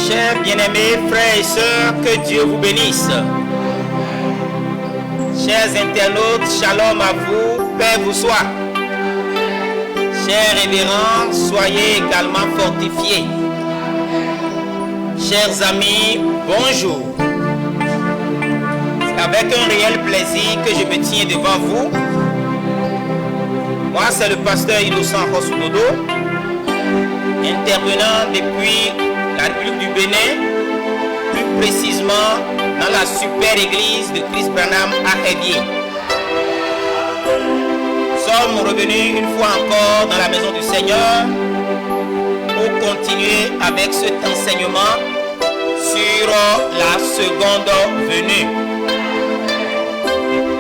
Chers bien-aimés, frères et sœurs, que Dieu vous bénisse. Chers internautes, shalom à vous, paix vous soit. Chers révérends, soyez également fortifiés. Chers amis, bonjour. C'est avec un réel plaisir que je me tiens devant vous. Moi, c'est le pasteur Innocent Rosudodo, intervenant depuis la République du Bénin, plus précisément dans la super église de Chris Branham à Révier. Nous sommes revenus une fois encore dans la maison du Seigneur pour continuer avec cet enseignement sur la seconde venue.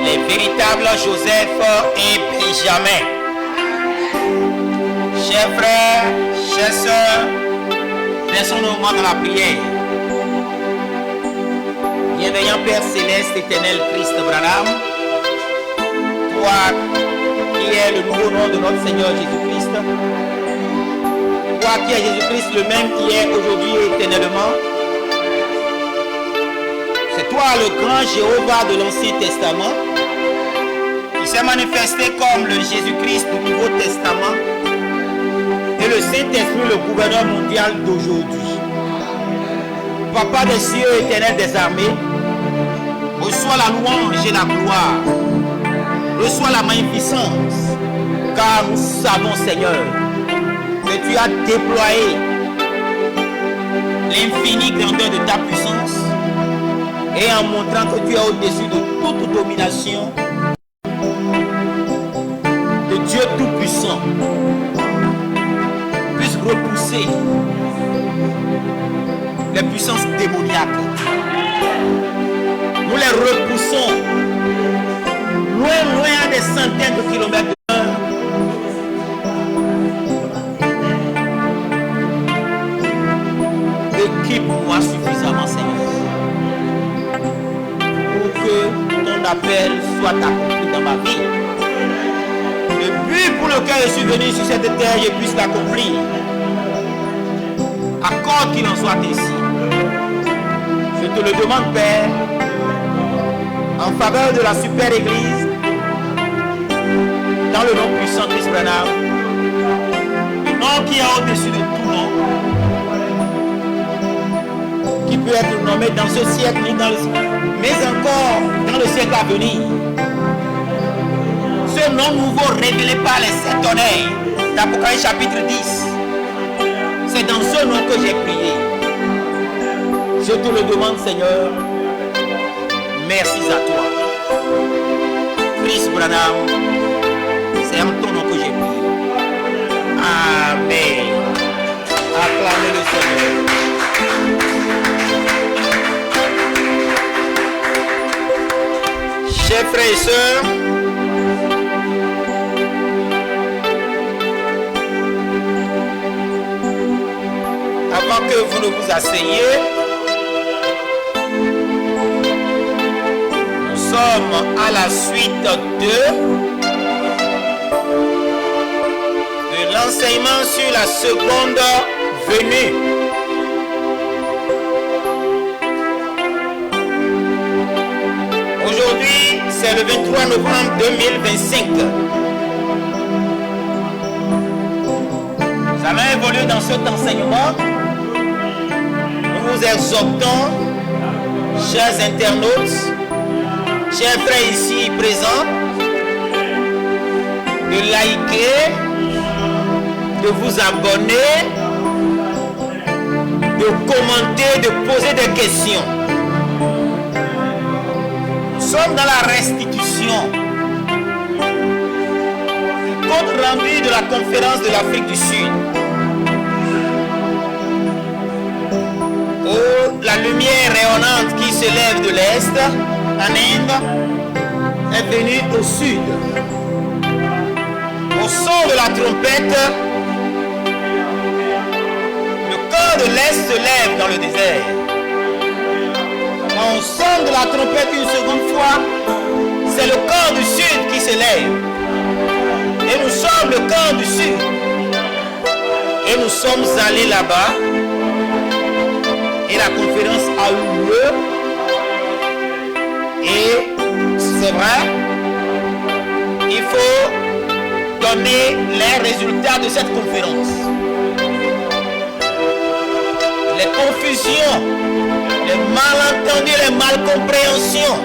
Les véritables Joseph et Benjamin. Chers frères, chères sœurs, laissons-nous dans la prière. Bienveillant Père Céleste, éternel Christ Branham, toi qui es le nouveau nom de notre Seigneur Jésus-Christ, toi qui es Jésus-Christ le même hier, aujourd'hui et éternellement, c'est toi le grand Jéhovah de l'Ancien Testament, qui s'est manifesté comme le Jésus-Christ du Nouveau Testament, et le Saint-Esprit, le gouverneur mondial d'aujourd'hui. Papa des cieux, éternel des armées, reçois la louange et la gloire, reçois la magnificence, car nous savons, Seigneur, que tu as déployé l'infinie grandeur de ta puissance, et en montrant que tu es au-dessus de toute domination, de Dieu Tout-Puissant, puisse repousser les puissances démoniaques. Nous les repoussons loin, loin à des centaines de kilomètres de l'heure. Équipe-moi suffisamment, Seigneur, pour que ton appel soit accompli dans ma vie. Le but pour lequel je suis venu sur cette terre, je puisse l'accomplir. Accorde qu'il en soit ainsi. Je te le demande, Père, en faveur de la super église, dans le nom puissant de Christ Branham, le nom qui est au-dessus de tout nom, qui peut être nommé dans ce siècle, mais encore dans le siècle à venir. Ce nom nouveau révélé par les sept tonnerres d'Apocalypse chapitre 10. C'est dans ce nom que j'ai prié. Je te le demande, Seigneur. Merci à toi. Chris Branham, c'est en ton nom que j'ai prié. Amen. Acclamez le Seigneur. Chers frères et sœurs, avant que vous ne vous asseyiez, nous sommes à la suite de l'enseignement sur la seconde venue. Aujourd'hui, c'est le 23 novembre 2025. Nous allons évoluer dans cet enseignement. Nous vous exhortons, chers internautes, chers frères ici présents, de liker, de vous abonner, de commenter, de poser des questions. Nous sommes dans la restitution du compte rendu de la conférence de l'Afrique du Sud. La lumière rayonnante qui se lève de l'Est, en Inde, est venue au Sud. Au son de la trompette, le corps de l'Est se lève dans le désert. Quand on sonne de la trompette une seconde fois, c'est le corps du Sud qui se lève. Et nous sommes le corps du Sud. Et nous sommes allés là-bas et la conférence a eu lieu. Et c'est vrai, il faut donner les résultats de cette conférence. Les confusions, les malentendus, les malcompréhensions,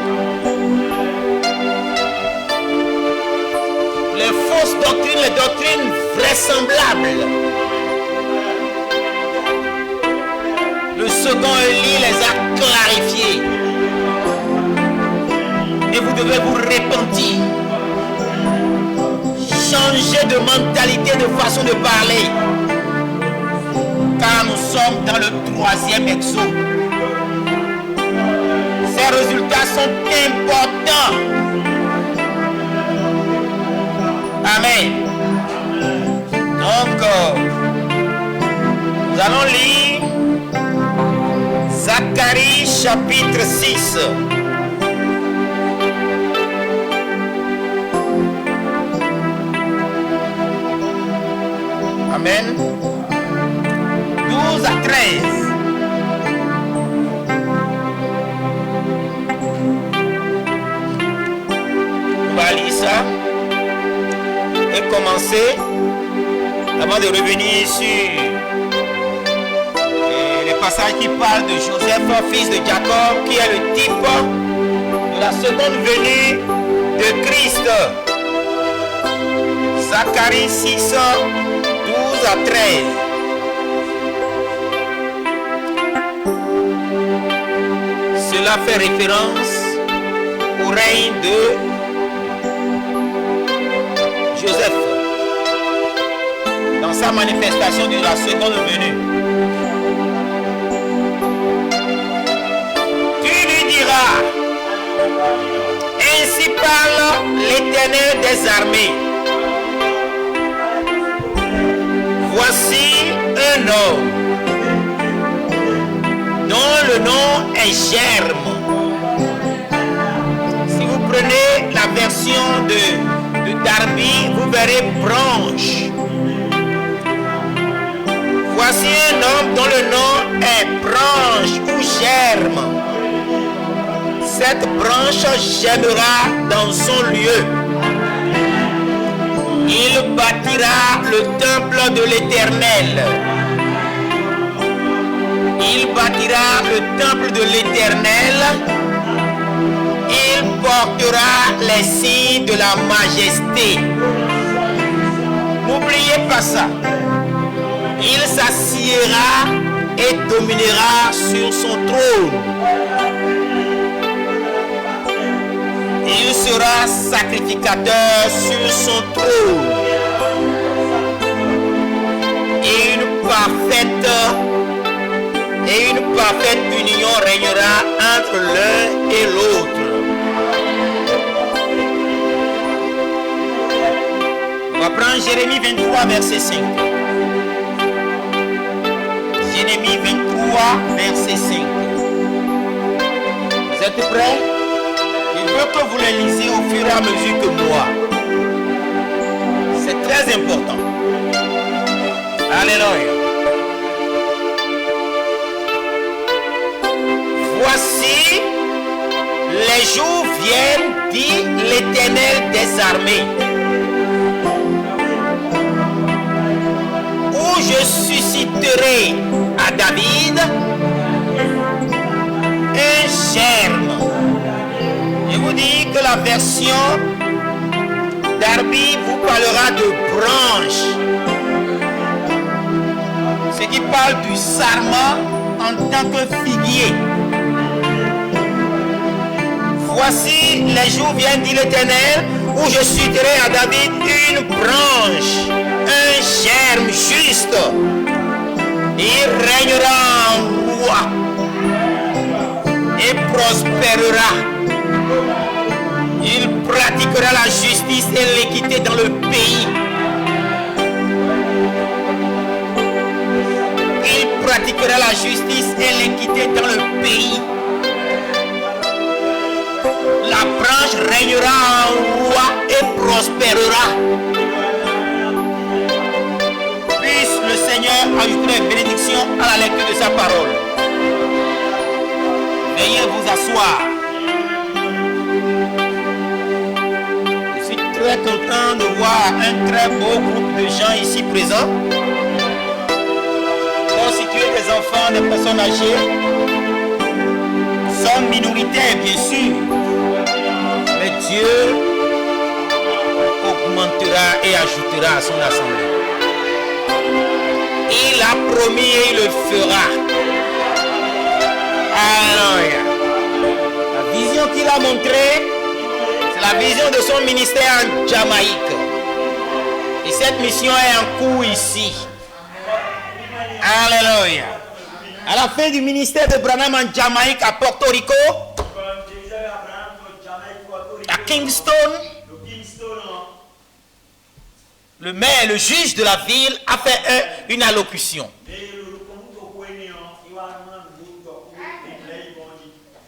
les fausses doctrines, les doctrines vraisemblables. Le second Élie les a clarifiées. Et vous devez vous repentir. Changer de mentalité, de façon de parler. Car nous sommes dans le 3e exode. Ces résultats sont importants. Amen. Donc, nous allons lire Zacharie chapitre 6. Amen. 12 à 13. On va lire ça et commencer avant de revenir sur les passages qui parlent de Joseph, fils de Jacob, qui est le type de la seconde venue de Christ. Zacharie 6, 12 à 13. Cela fait référence au règne de Joseph dans sa manifestation de la seconde venue. Tu lui diras, ainsi parle l'Éternel des armées. Voici un homme dont le nom est Germe. Si vous prenez la version de Darby, vous verrez branche. Voici un homme dont le nom est branche ou germe. Cette branche germera dans son lieu. Il bâtira le temple de l'Éternel. Il bâtira le temple de l'Éternel. Il portera les signes de la majesté. N'oubliez pas ça. Il s'assiera et dominera sur son trône. Il sera sacrificateur sur son trône. Et une parfaite union régnera entre l'un et l'autre. On va prendre Jérémie 23, verset 5. Jérémie 23, verset 5. Vous êtes prêts? Je veux que vous les lisiez au fur et à mesure que moi. C'est très important. Alléluia. Voici, les jours viennent, dit l'Éternel des armées, où je susciterai à David un germe. Je vous dis que la version Darby vous parlera de branche, ce qui parle du sarment en tant que figuier. Voici, les jours viennent, dit l'Éternel, où je susciterai à David une branche, un germe juste. Il régnera en roi et prospérera. Il pratiquera la justice et l'équité dans le pays. Il pratiquera la justice et l'équité dans le pays. La branche régnera en roi et prospérera. Puisse le Seigneur ajouter les bénédictions à la lecture de sa parole. Veuillez vous asseoir. Je suis très content de voir un très beau groupe de gens ici présents, constitués des enfants, des personnes âgées. Nous sommes minoritaires, bien sûr, mais Dieu augmentera et ajoutera à son assemblée. Il a promis et il le fera. Alléluia. La vision qu'il a montrée, c'est la vision de son ministère en Jamaïque. Et cette mission est en cours ici. Alléluia. À la fin du ministère de Branham en Jamaïque, à Porto Rico, à Kingston, le maire, le juge de la ville a fait une allocution.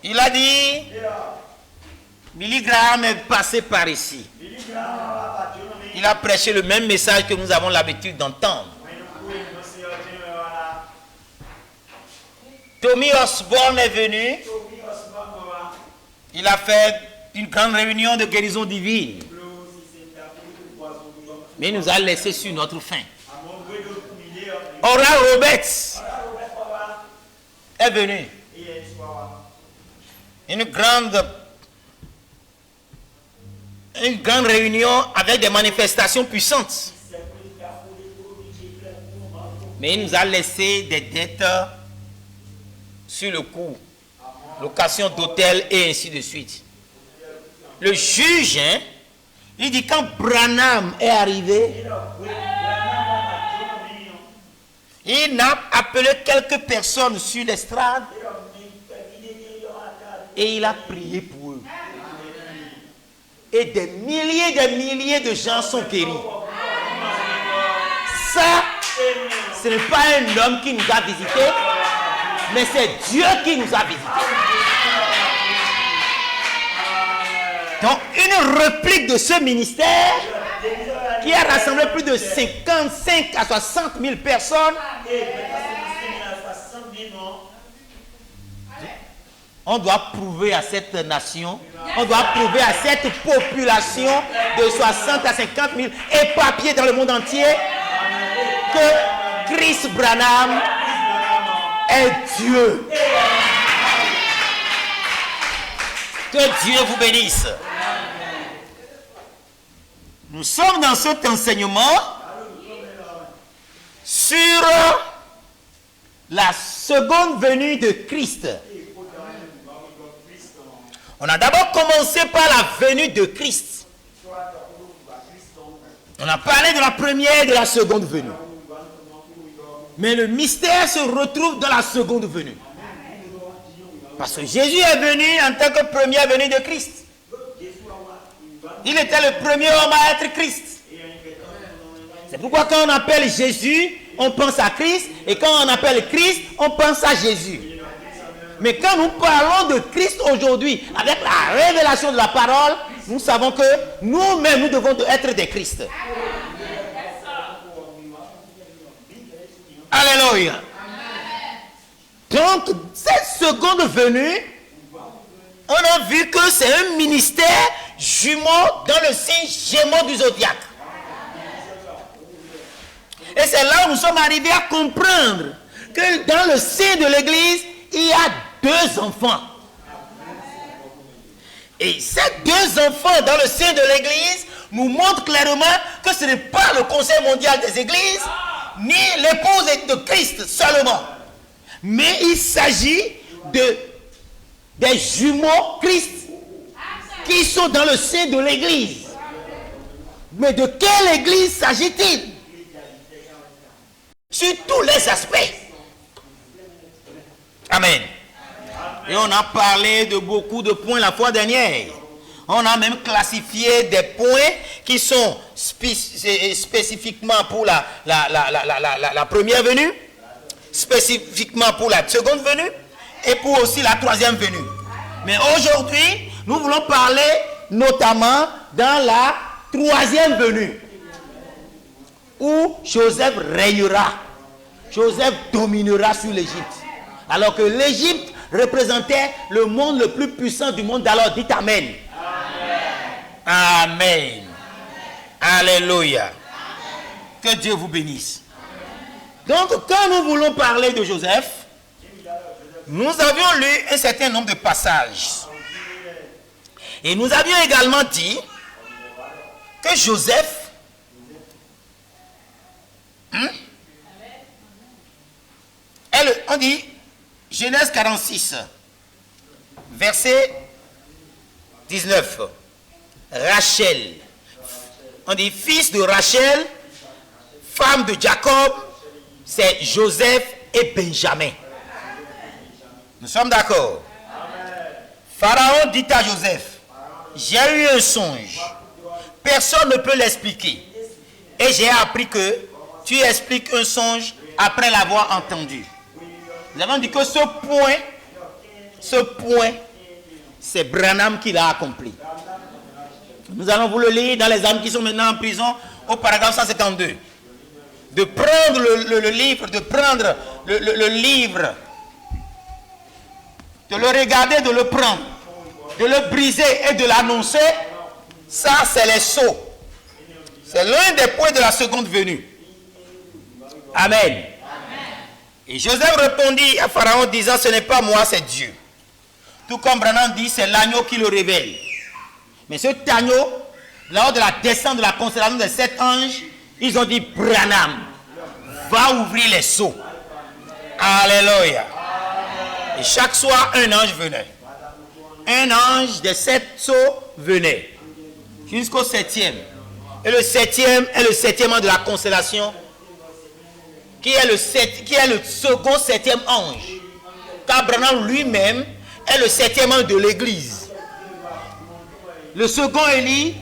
Il a dit, Billy Graham est passé par ici. Il a prêché le même message que nous avons l'habitude d'entendre. Tommy Osborne est venu. Il a fait une grande réunion de guérison divine. Mais il nous a laissé sur notre faim. Oral Roberts est venu. Une grande réunion avec des manifestations puissantes. Mais il nous a laissé des dettes sur le coup, location d'hôtel et ainsi de suite. Le juge, il dit quand Branham est arrivé, il a appelé quelques personnes sur l'estrade et il a prié pour eux. Et des milliers de gens sont guéris. Ça, ce n'est pas un homme qui nous a visités, mais c'est Dieu qui nous a visités. Donc, une réplique de ce ministère qui a rassemblé plus de 55 à 60 000 personnes. On doit prouver à cette nation, on doit prouver à cette population de 60 à 50 000 éparpillés dans le monde entier que Chris Branham est Dieu. Que Dieu vous bénisse. Nous sommes dans cet enseignement sur la seconde venue de Christ. On a d'abord commencé par la venue de Christ. On a parlé de la première et de la seconde venue. Mais le mystère se retrouve dans la seconde venue. Parce que Jésus est venu en tant que première venue de Christ. Il était le premier homme à être Christ. C'est pourquoi quand on appelle Jésus, on pense à Christ. Et quand on appelle Christ, on pense à Jésus. Mais quand nous parlons de Christ aujourd'hui, avec la révélation de la parole, nous savons que nous-mêmes, nous devons être des Christ. Alléluia. Donc, cette seconde venue, on a vu que c'est un ministère jumeau dans le signe Gémeaux du zodiaque. Et c'est là où nous sommes arrivés à comprendre que dans le sein de l'Église, il y a deux enfants. Et ces deux enfants dans le sein de l'Église nous montrent clairement que ce n'est pas le Conseil mondial des Églises, ni l'épouse de Christ seulement. Mais il s'agit des jumeaux Christ qui sont dans le sein de l'Église. Mais de quelle Église s'agit-il? Sur tous les aspects. Amen. Et on a parlé de beaucoup de points la fois dernière. On a même classifié des points qui sont spécifiquement pour la première venue, spécifiquement pour la seconde venue et pour aussi la troisième venue. Mais aujourd'hui, nous voulons parler notamment dans la troisième venue où Joseph régnera. Joseph dominera sur l'Égypte. Alors que l'Égypte représentait le monde le plus puissant du monde d'alors. Dites Amen. Amen. Amen. Alléluia. Que Dieu vous bénisse. Donc, quand nous voulons parler de Joseph, nous avions lu un certain nombre de passages. Et nous avions également dit que Joseph, on dit, Genèse 46, verset 19, Rachel, on dit fils de Rachel, femme de Jacob, c'est Joseph et Benjamin. Nous sommes d'accord? Pharaon dit à Joseph, j'ai eu un songe, personne ne peut l'expliquer. Et j'ai appris que tu expliques un songe après l'avoir entendu. Nous avons dit que ce point, c'est Branham qui l'a accompli. Nous allons vous le lire dans les âmes qui sont maintenant en prison au paragraphe 152. De prendre le livre, de prendre le livre, de le regarder, de le prendre, de le briser et de l'annoncer, ça c'est les sceaux. C'est l'un des points de la seconde venue. Amen. Et Joseph répondit à Pharaon disant, ce n'est pas moi, c'est Dieu. Tout comme Branham dit, c'est l'agneau qui le révèle. Mais cet agneau, lors de la descente de la constellation des 7 anges, ils ont dit, Branham, va ouvrir les sceaux. Alléluia. Et chaque soir, un ange venait. Un ange des 7 sceaux venait. Jusqu'au 7e. Et le 7e est le 7e ange de la constellation, qui est le second 7e ange. Car Branham lui-même est le 7e ange de l'église. Le second Élie,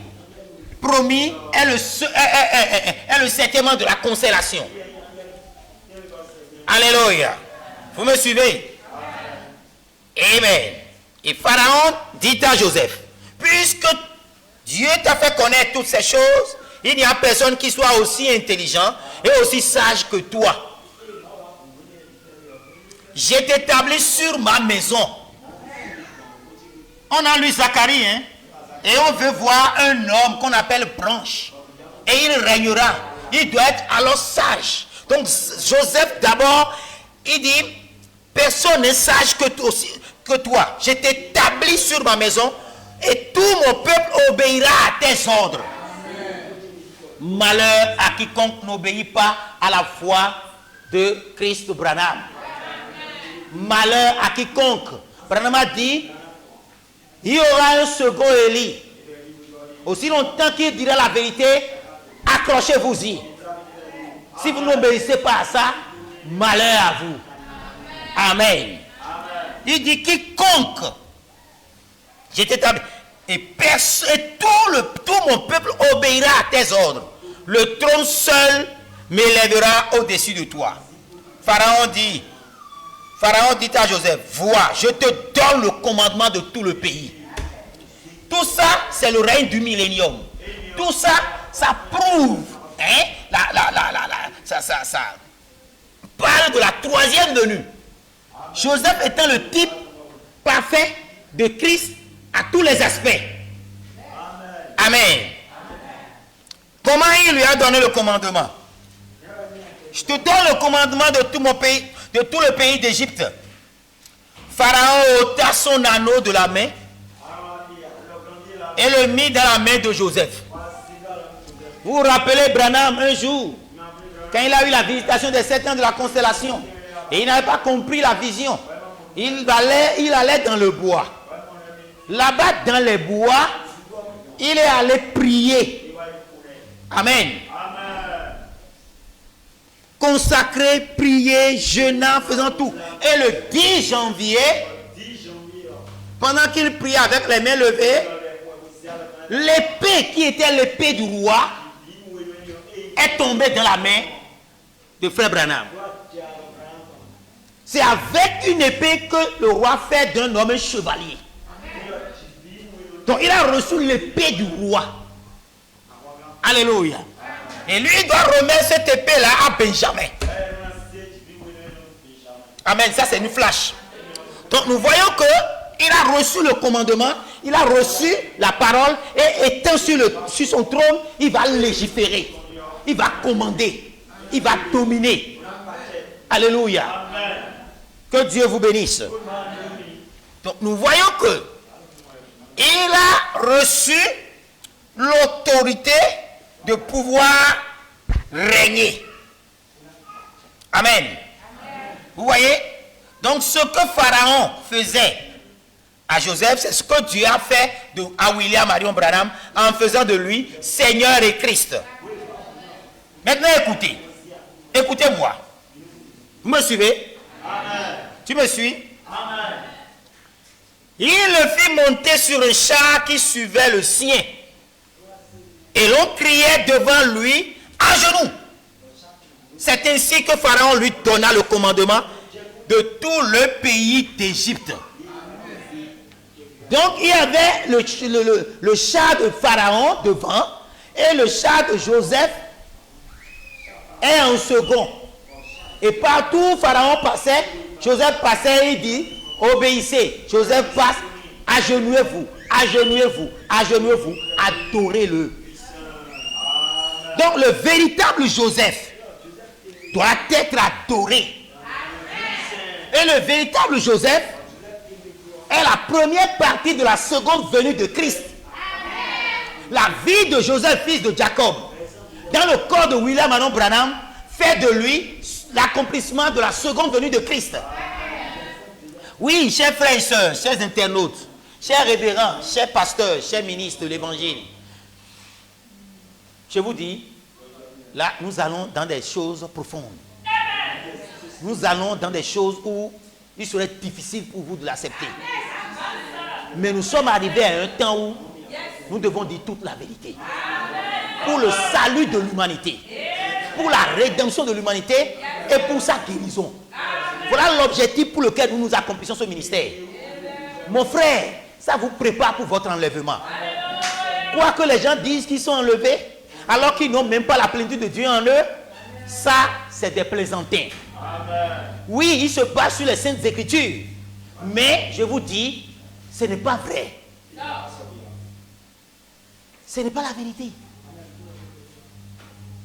promis, est le 7e ange de la constellation. Alléluia. Vous me suivez? Amen. Et Pharaon dit à Joseph, puisque Dieu t'a fait connaître toutes ces choses, il n'y a personne qui soit aussi intelligent et aussi sage que toi. J'ai t'établi sur ma maison. On a lu Zacharie, hein? Et on veut voir un homme qu'on appelle branche. Et il régnera. Il doit être alors sage. Donc Joseph d'abord, il dit, personne n'est sage que toi. Je t'établis sur ma maison et tout mon peuple obéira à tes ordres. Malheur à quiconque n'obéit pas à la foi de Christ Branham. Malheur à quiconque. Branham a dit, il y aura un second Élie. Aussi longtemps qu'il dira la vérité, accrochez-vous-y. Si vous n'obéissez pas à ça, malheur à vous. Amen. Il dit quiconque, je t'établis, et tout mon peuple obéira à tes ordres. Le trône seul m'élèvera au-dessus de toi. Pharaon dit à Joseph, vois, je te donne le commandement de tout le pays. Tout ça, c'est le règne du millénium. Tout ça, ça prouve, hein, ça parle de la troisième venue. Joseph étant le type parfait de Christ à tous les aspects. Amen. Comment il lui a donné le commandement? Je te donne le commandement de tout mon pays, de tout le pays d'Égypte. Pharaon ôta son anneau de la main et le mit dans la main de Joseph. Vous vous rappelez Branham un jour, quand il a eu la visitation des 7 ans de la constellation, et il n'avait pas compris la vision. Il allait dans le bois. Là-bas, dans les bois, il est allé prier. Amen. Consacré, prier, jeûnant, faisant tout. Et le 10 janvier, pendant qu'il priait avec les mains levées, l'épée qui était l'épée du roi est tombée dans la main de frère Branham. C'est avec une épée que le roi fait d'un homme un chevalier. Donc il a reçu l'épée du roi. Alléluia. Et lui il doit remettre cette épée-là à Benjamin. Amen, ça c'est une flash. Donc nous voyons qu'il a reçu le commandement, il a reçu la parole et étant sur son trône, il va légiférer, il va commander, il va dominer. Alléluia. Que Dieu vous bénisse. Donc nous voyons que il a reçu l'autorité de pouvoir régner. Amen. Vous voyez? Donc ce que Pharaon faisait à Joseph, c'est ce que Dieu a fait à William Marion Branham en faisant de lui Seigneur et Christ. Maintenant écoutez. Écoutez-moi. Vous me suivez? Amen. Tu me suis? Amen. Il le fit monter sur un char qui suivait le sien. Et l'on criait devant lui à genoux. C'est ainsi que Pharaon lui donna le commandement de tout le pays d'Égypte. Donc il y avait le char de Pharaon devant et le char de Joseph est en second. Et partout où Pharaon passait, Joseph passait et il dit, obéissez. Joseph passe, agenouillez-vous, agenouillez-vous, agenouillez-vous, adorez-le. Donc le véritable Joseph doit être adoré. Et le véritable Joseph est la première partie de la seconde venue de Christ. La vie de Joseph, fils de Jacob, dans le corps de William Marion Branham, fait de lui l'accomplissement de la seconde venue de Christ. Oui, chers frères et sœurs, chers internautes, chers révérends, chers pasteurs, chers ministres de l'évangile, je vous dis, là, nous allons dans des choses profondes. Nous allons dans des choses où il serait difficile pour vous de l'accepter. Mais nous sommes arrivés à un temps où nous devons dire toute la vérité. Pour le salut de l'humanité, pour la rédemption de l'humanité et pour sa guérison. Voilà l'objectif pour lequel nous nous accomplissons ce ministère. Mon frère, ça vous prépare pour votre enlèvement. Quoi que les gens disent qu'ils sont enlevés, alors qu'ils n'ont même pas la plénitude de Dieu en eux, ça, c'est des plaisantins. Oui, ils se basent sur les Saintes Écritures. Mais, je vous dis, ce n'est pas vrai. Ce n'est pas la vérité.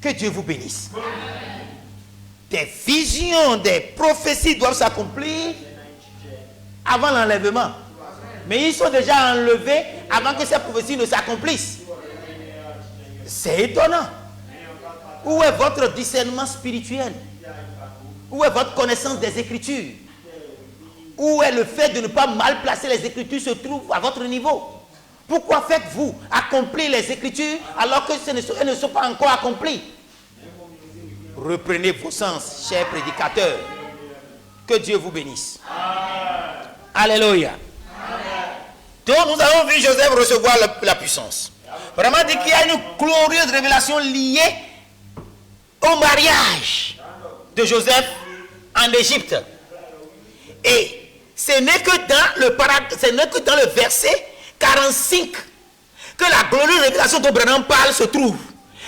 Que Dieu vous bénisse. Des visions, des prophéties doivent s'accomplir avant l'enlèvement. Mais ils sont déjà enlevés avant que ces prophéties ne s'accomplissent. C'est étonnant. Où est votre discernement spirituel? Où est votre connaissance des Écritures? Où est le fait de ne pas mal placer les Écritures se trouve à votre niveau? Pourquoi faites-vous accomplir les Écritures alors que elles ne sont pas encore accomplies? Reprenez vos sens, chers prédicateurs. Que Dieu vous bénisse. Alléluia. Donc nous avons vu Joseph recevoir la puissance. Vraiment dit qu'il y a une glorieuse révélation liée au mariage de Joseph en Égypte. Et ce n'est que dans le verset 45 que la glorieuse révélation dont Branham parle se trouve.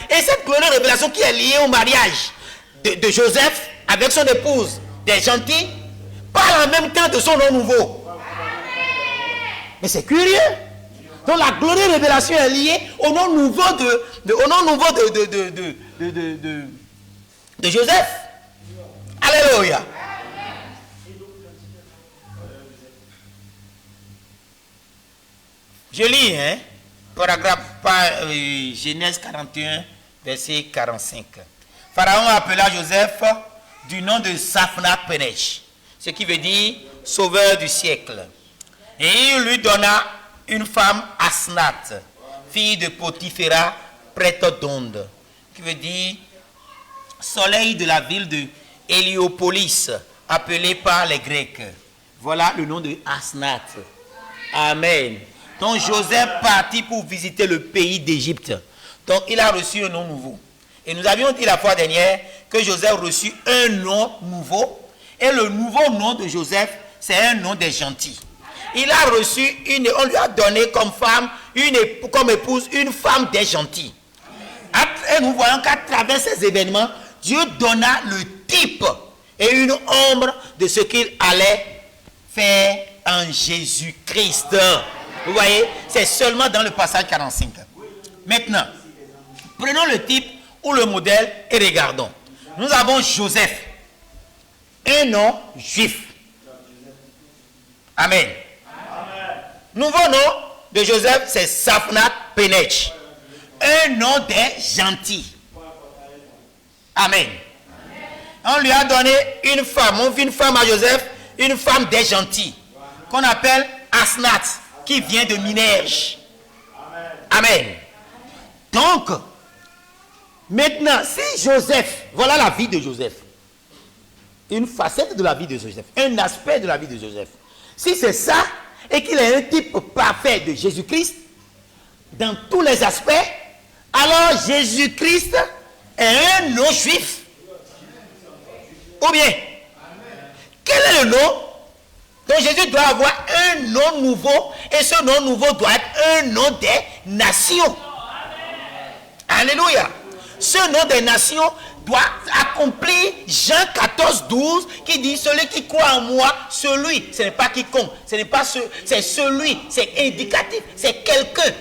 Et cette glorieuse révélation qui est liée au mariage de Joseph avec son épouse des gentils parle en même temps de son nom nouveau. Mais c'est curieux. Donc la glorieuse révélation est liée au nom nouveau de Joseph. Alléluia. Je lis, Genèse 41, verset 45. Pharaon appela Joseph du nom de Saphnath-Panesh, ce qui veut dire sauveur du siècle. Et il lui donna une femme Asnath, fille de Potiphéra, prêtre d'Onde, qui veut dire soleil de la ville de Héliopolis, appelée par les Grecs. Voilà le nom de Asnath. Amen. Donc Joseph partit pour visiter le pays d'Égypte. Donc il a reçu un nom nouveau. Et nous avions dit la fois dernière que Joseph reçut un nom nouveau. Et le nouveau nom de Joseph, c'est un nom des gentils. Il a reçu on lui a donné comme femme, comme épouse, une femme des gentils. Et nous voyons qu'à travers ces événements, Dieu donna le type et une ombre de ce qu'il allait faire en Jésus-Christ. Vous voyez, c'est seulement dans le passage 45. Maintenant, prenons le type ou le modèle et regardons. Nous avons Joseph, un nom juif. Amen. Nouveau nom de Joseph, c'est Safnat Penech. Un nom des gentils. Amen. On lui a donné une femme. On vit une femme à Joseph, une femme des gentils, qu'on appelle Asnat, qui vient de Minerge. Amen. Donc, maintenant, si Joseph, voilà la vie de Joseph. Une facette de la vie de Joseph. Un aspect de la vie de Joseph. Si c'est ça, et qu'il est un type parfait de Jésus-Christ, dans tous les aspects, alors Jésus-Christ est un nom juif. Ou bien, quel est le nom? Donc Jésus doit avoir un nom nouveau, et ce nom nouveau doit être un nom des nations. Alléluia. Ce nom des nations doit accomplir Jean 14, 12 qui dit celui qui croit en moi, celui, ce n'est pas quiconque, ce n'est pas c'est celui, c'est indicatif, c'est quelqu'un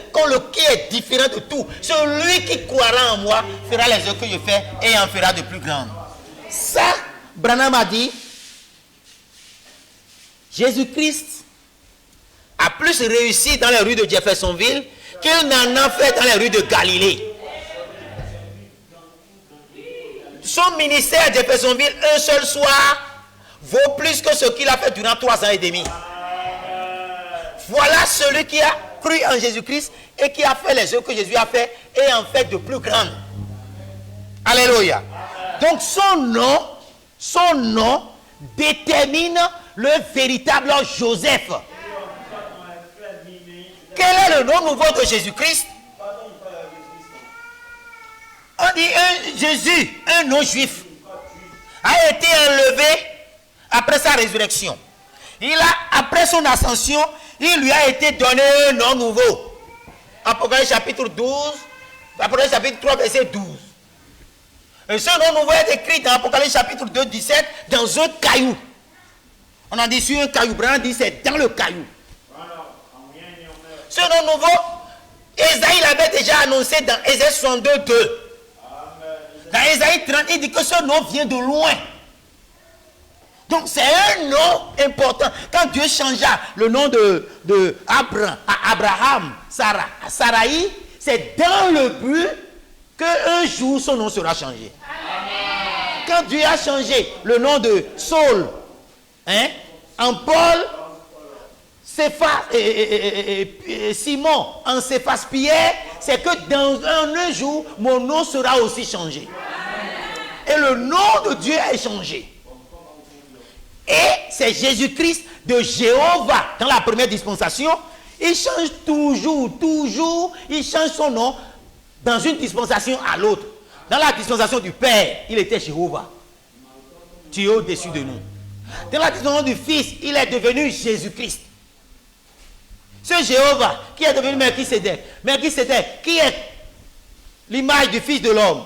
qui est différent de tout. Celui qui croira en moi fera les œuvres que je fais et en fera de plus grandes. Ça, Branham a dit, Jésus-Christ a plus réussi dans les rues de Jeffersonville qu'il n'en a fait dans les rues de Galilée. Son ministère à Jeffersonville, un seul soir, vaut plus que ce qu'il a fait durant 3 ans et demi. Voilà celui qui a cru en Jésus-Christ et qui a fait les œuvres que Jésus a fait et en fait de plus grandes. Alléluia. Donc son nom détermine le véritable Joseph. Quel est le nom nouveau de Jésus-Christ? On dit Jésus, un nom juif, a été enlevé après sa résurrection. Après son ascension, il lui a été donné un nom nouveau. Apocalypse chapitre 12, Apocalypse chapitre 3, verset 12. Et ce nom nouveau est écrit dans Apocalypse chapitre 2, 17, dans un caillou. On a dit sur un caillou, Branham dit c'est dans le caillou. Ce nom nouveau, Ésaïe l'avait déjà annoncé dans Ésaïe 62, 2. Dans Ésaïe 30, il dit que ce nom vient de loin. Donc c'est un nom important. Quand Dieu changea le nom de Abraham, Sarai, c'est dans le but qu'un jour son nom sera changé. Amen. Quand Dieu a changé le nom de Saul, en Paul, Simon, en Céphas Pierre, c'est que dans un jour, mon nom sera aussi changé. Et le nom de Dieu est changé. Et c'est Jésus-Christ de Jéhovah dans la première dispensation. Il change toujours, il change son nom dans une dispensation à l'autre. Dans la dispensation du Père, il était Jéhovah. Tu es au-dessus de nous. Dans la dispensation du Fils, il est devenu Jésus-Christ. Ce Jéhovah qui est devenu Melchisédek, qui est l'image du Fils de l'homme,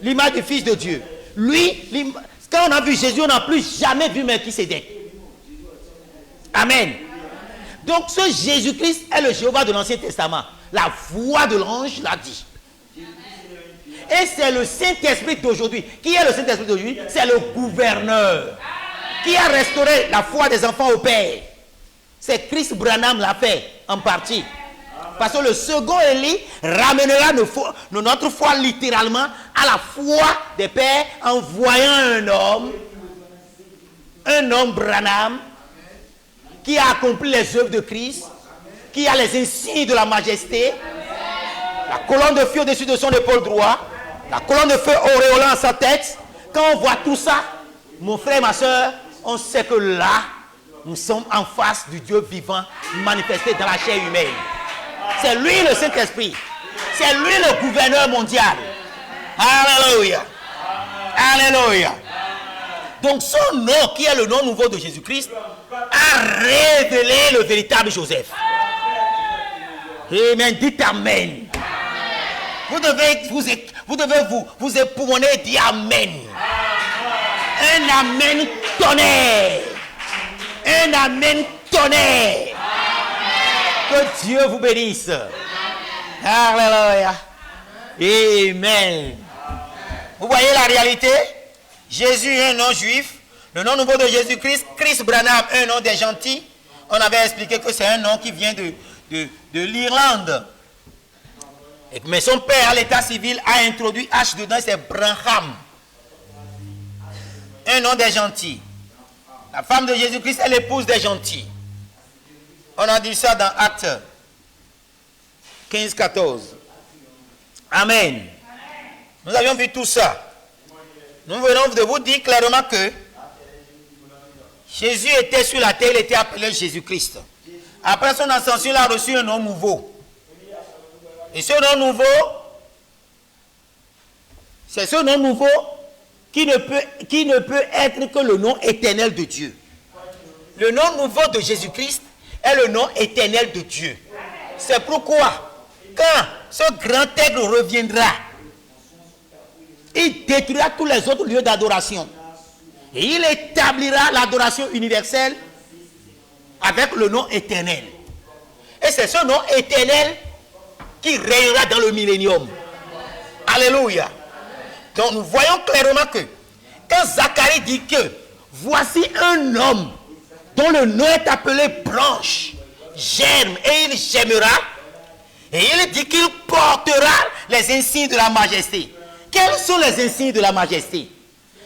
l'image du Fils de Dieu. Lui, quand on a vu Jésus, on n'a plus jamais vu Melchisédek. Amen. Donc ce Jésus-Christ est le Jéhovah de l'Ancien Testament. La voix de l'ange l'a dit. Et c'est le Saint-Esprit d'aujourd'hui. Qui est le Saint-Esprit d'aujourd'hui? C'est le gouverneur qui a restauré la foi des enfants au Père. C'est Chris Branham l'a fait en partie. Parce que le second Élie ramènera notre foi littéralement à la foi des pères en voyant un homme Branham qui a accompli les œuvres de Christ, qui a les insignes de la majesté, la colonne de feu au-dessus de son épaule droite, la colonne de feu auréolant sa tête. Quand on voit tout ça, mon frère, ma soeur, on sait que là, nous sommes en face du Dieu vivant manifesté dans la chair humaine. C'est lui le Saint-Esprit. C'est lui le gouverneur mondial. Alléluia. Alléluia. Donc son nom, qui est le nom nouveau de Jésus-Christ, a révélé le véritable Joseph. Amen. Dites Amen. Vous devez vous époumoner et dire Amen. Un amen tonnerre. Un amen tonnerre. Que Dieu vous bénisse. Alléluia. Amen. Vous voyez la réalité? Jésus est un nom juif. Le nom nouveau de Jésus-Christ, Chris Branham, un nom des gentils. On avait expliqué que c'est un nom qui vient de l'Irlande. Mais son père, à l'état civil, a introduit H dedans, c'est Branham. Un nom des gentils. La femme de Jésus-Christ est l'épouse des gentils. On a dit ça dans Actes 15-14. Amen. Nous avions vu tout ça. Nous venons de vous dire clairement que Jésus était sur la terre, il était appelé Jésus-Christ. Après son ascension, il a reçu un nom nouveau. Et ce nom nouveau, c'est ce nom nouveau qui ne peut être que le nom éternel de Dieu. Le nom nouveau de Jésus-Christ est le nom éternel de Dieu. C'est pourquoi, quand ce grand aigle reviendra, il détruira tous les autres lieux d'adoration. Et il établira l'adoration universelle avec le nom éternel. Et c'est ce nom éternel qui régnera dans le millénium. Alléluia. Donc nous voyons clairement que quand Zacharie dit que voici un homme dont le nom est appelé branche, germe, et il germera, et il dit qu'il portera les insignes de la majesté. Quels sont les insignes de la majesté?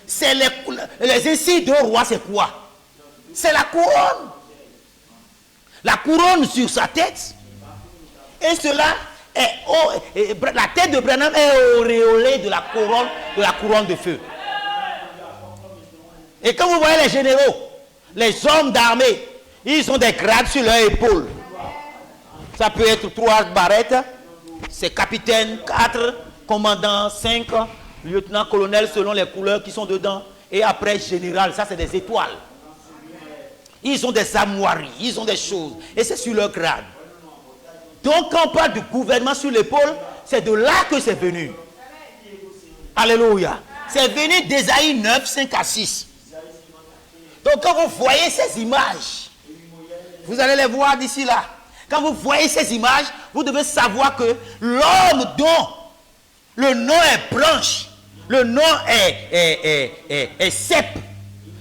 C'est les insignes de roi, c'est quoi? C'est la couronne. La couronne sur sa tête. Et cela est la tête de Branham est auréolée de la couronne de feu. Et quand vous voyez les généraux, les hommes d'armée, ils ont des grades sur leurs épaules. Ça peut être 3 barrettes, c'est capitaine 4, commandant 5, lieutenant, colonel selon les couleurs qui sont dedans. Et après général, ça c'est des étoiles. Ils ont des armoiries, ils ont des choses. Et c'est sur leur grade. Donc quand on parle du gouvernement sur l'épaule, c'est de là que c'est venu. Alléluia. C'est venu d'Ésaïe 9, 5 à 6. Donc quand vous voyez ces images, vous allez les voir d'ici là. Quand vous voyez ces images, vous devez savoir que l'homme dont le nom est branche, le nom est cep.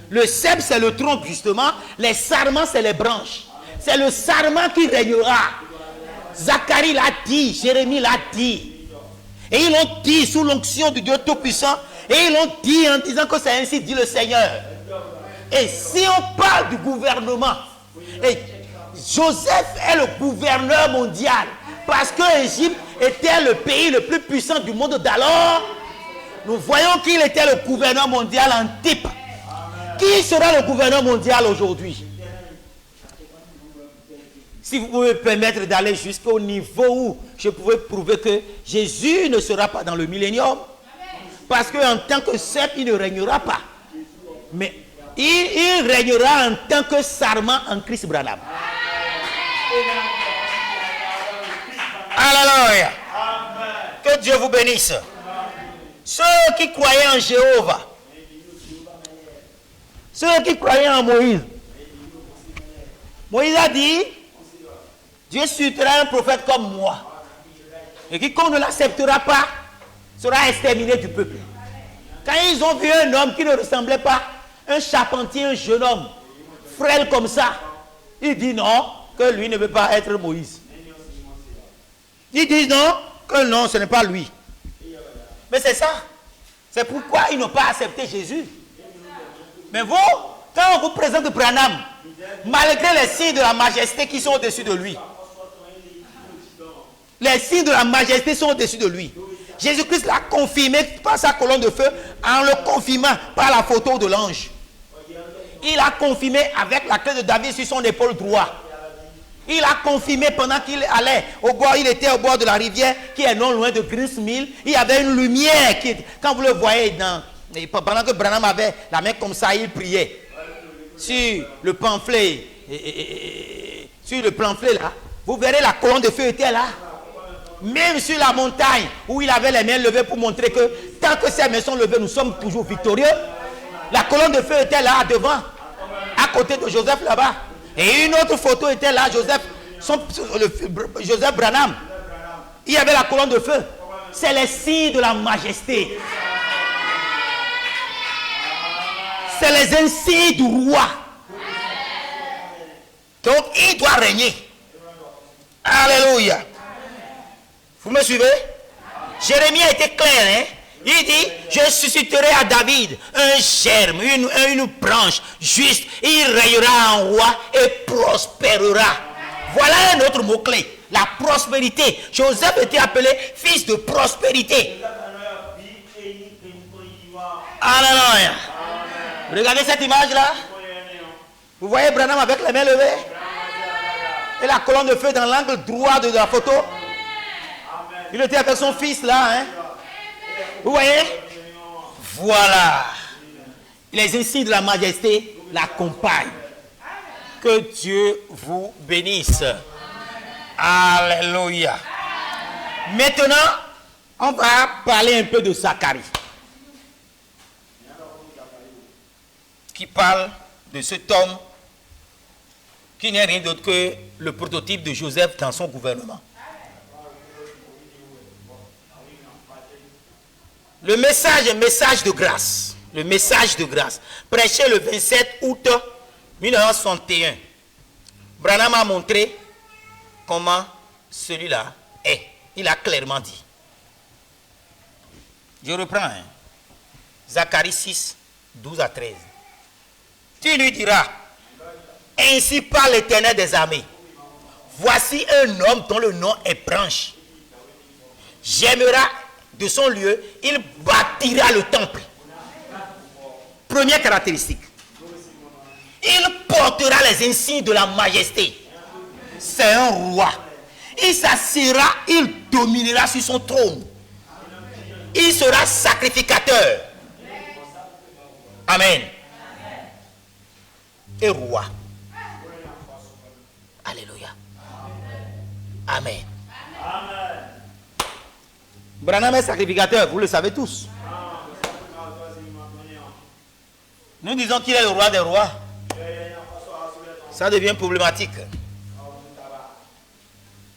Le cep, c'est le tronc, justement. Les sarments, c'est les branches. C'est le sarment qui régnera. Zacharie l'a dit, Jérémie l'a dit. Et ils l'ont dit sous l'onction du Dieu Tout-Puissant. Et ils l'ont dit en disant que c'est ainsi dit le Seigneur. Et si on parle du gouvernement, et Joseph est le gouverneur mondial. Parce que l'Égypte était le pays le plus puissant du monde d'alors. Nous voyons qu'il était le gouverneur mondial en type. Qui sera le gouverneur mondial aujourd'hui? Si vous pouvez me permettre d'aller jusqu'au niveau où je pouvais prouver que Jésus ne sera pas dans le millénium. Parce qu'en tant que cep, il ne régnera pas. Mais il régnera en tant que sarment en Christ Branham. Alléluia. Que Dieu vous bénisse. Ceux qui croyaient en Jéhovah, ceux qui croyaient en Moïse, Moïse a dit, Dieu suscitera un prophète comme moi. Et quiconque ne l'acceptera pas sera exterminé du peuple. Quand ils ont vu un homme qui ne ressemblait pas, un charpentier, un jeune homme, frêle comme ça, ils disent non, que lui ne veut pas être Moïse. Ils disent non, que non, ce n'est pas lui. Mais c'est ça. C'est pourquoi ils n'ont pas accepté Jésus. Mais vous, quand on vous présente Branham, malgré les signes de la majesté qui sont au-dessus de lui, les signes de la majesté sont au-dessus de lui. Jésus-Christ l'a confirmé par sa colonne de feu en le confirmant par la photo de l'ange. Il a confirmé avec la clé de David sur son épaule droite. Il a confirmé pendant qu'il allait au bord, il était au bord de la rivière qui est non loin de Greensmill. Il y avait une lumière qui, quand vous le voyez pendant que Branham avait la main comme ça, il priait. Sur le pamphlet, sur le pamphlet là, vous verrez la colonne de feu était là. Même sur la montagne où il avait les mains levées pour montrer que tant que ces mains sont levées, nous sommes toujours victorieux. La colonne de feu était là devant, à côté de Joseph là-bas. Et une autre photo était là, Joseph Branham. Il y avait la colonne de feu. C'est les signes de la majesté. C'est les insignes du roi. Donc il doit régner. Alléluia. Vous me suivez? Jérémie a été clair, hein? Il dit, je susciterai à David un germe, une branche juste. Il règnera en roi et prospérera. Voilà un autre mot-clé. La prospérité. Joseph était appelé fils de prospérité. Alléluia. Regardez cette image-là. Vous voyez Branham avec les mains levées? Et la colonne de feu dans l'angle droit de la photo. Il était avec son fils là, hein? Vous voyez? Voilà. Les insignes de la majesté l'accompagnent. Que Dieu vous bénisse. Alléluia. Maintenant, on va parler un peu de Zacharie. Qui parle de cet homme qui n'est rien d'autre que le prototype de Joseph dans son gouvernement. Le message est message de grâce. Le message de grâce. Prêché le 27 août 1961. Branham a montré comment celui-là est. Il a clairement dit. Je reprends. Hein. Zacharie 6, 12 à 13. Tu lui diras, ainsi parle l'Éternel des armées. Voici un homme dont le nom est branche. J'aimerai de son lieu, il bâtira le temple. Première caractéristique. Il portera les insignes de la majesté. C'est un roi. Il s'assiera, il dominera sur son trône. Il sera sacrificateur. Amen. Et roi. Alléluia. Amen. Branham est sacrificateur, vous le savez tous. Nous disons qu'il est le roi des rois. Ça devient problématique.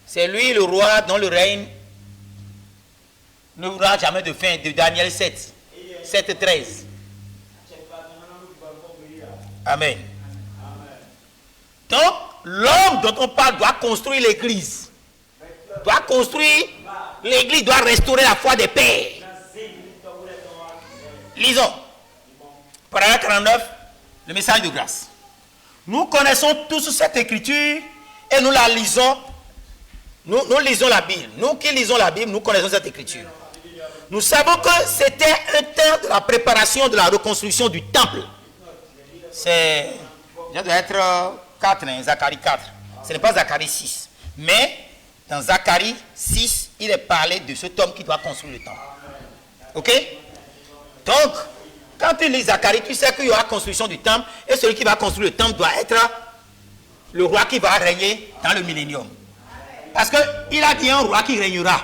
C'est lui le roi dont le règne n'aura jamais de fin, de Daniel 7, 7, 13. Amen. Donc, l'homme dont on parle doit construire l'église. Doit construire l'église, doit restaurer la foi des pères. Lisons. Paragraphe 49, le message de grâce. Nous connaissons tous cette écriture et nous la lisons. Nous lisons la Bible. Nous qui lisons la Bible, nous connaissons cette écriture. Nous savons que c'était un temps de la préparation de la reconstruction du temple. C'est, ça doit être 4, hein, Zacharie 4. Ce n'est pas Zacharie 6. Mais dans Zacharie 6, il est parlé de cet homme qui doit construire le temple. Ok? Donc, quand tu lis Zacharie, tu sais qu'il y aura construction du temple et celui qui va construire le temple doit être le roi qui va régner dans le millénium. Parce qu'il a dit un roi qui régnera.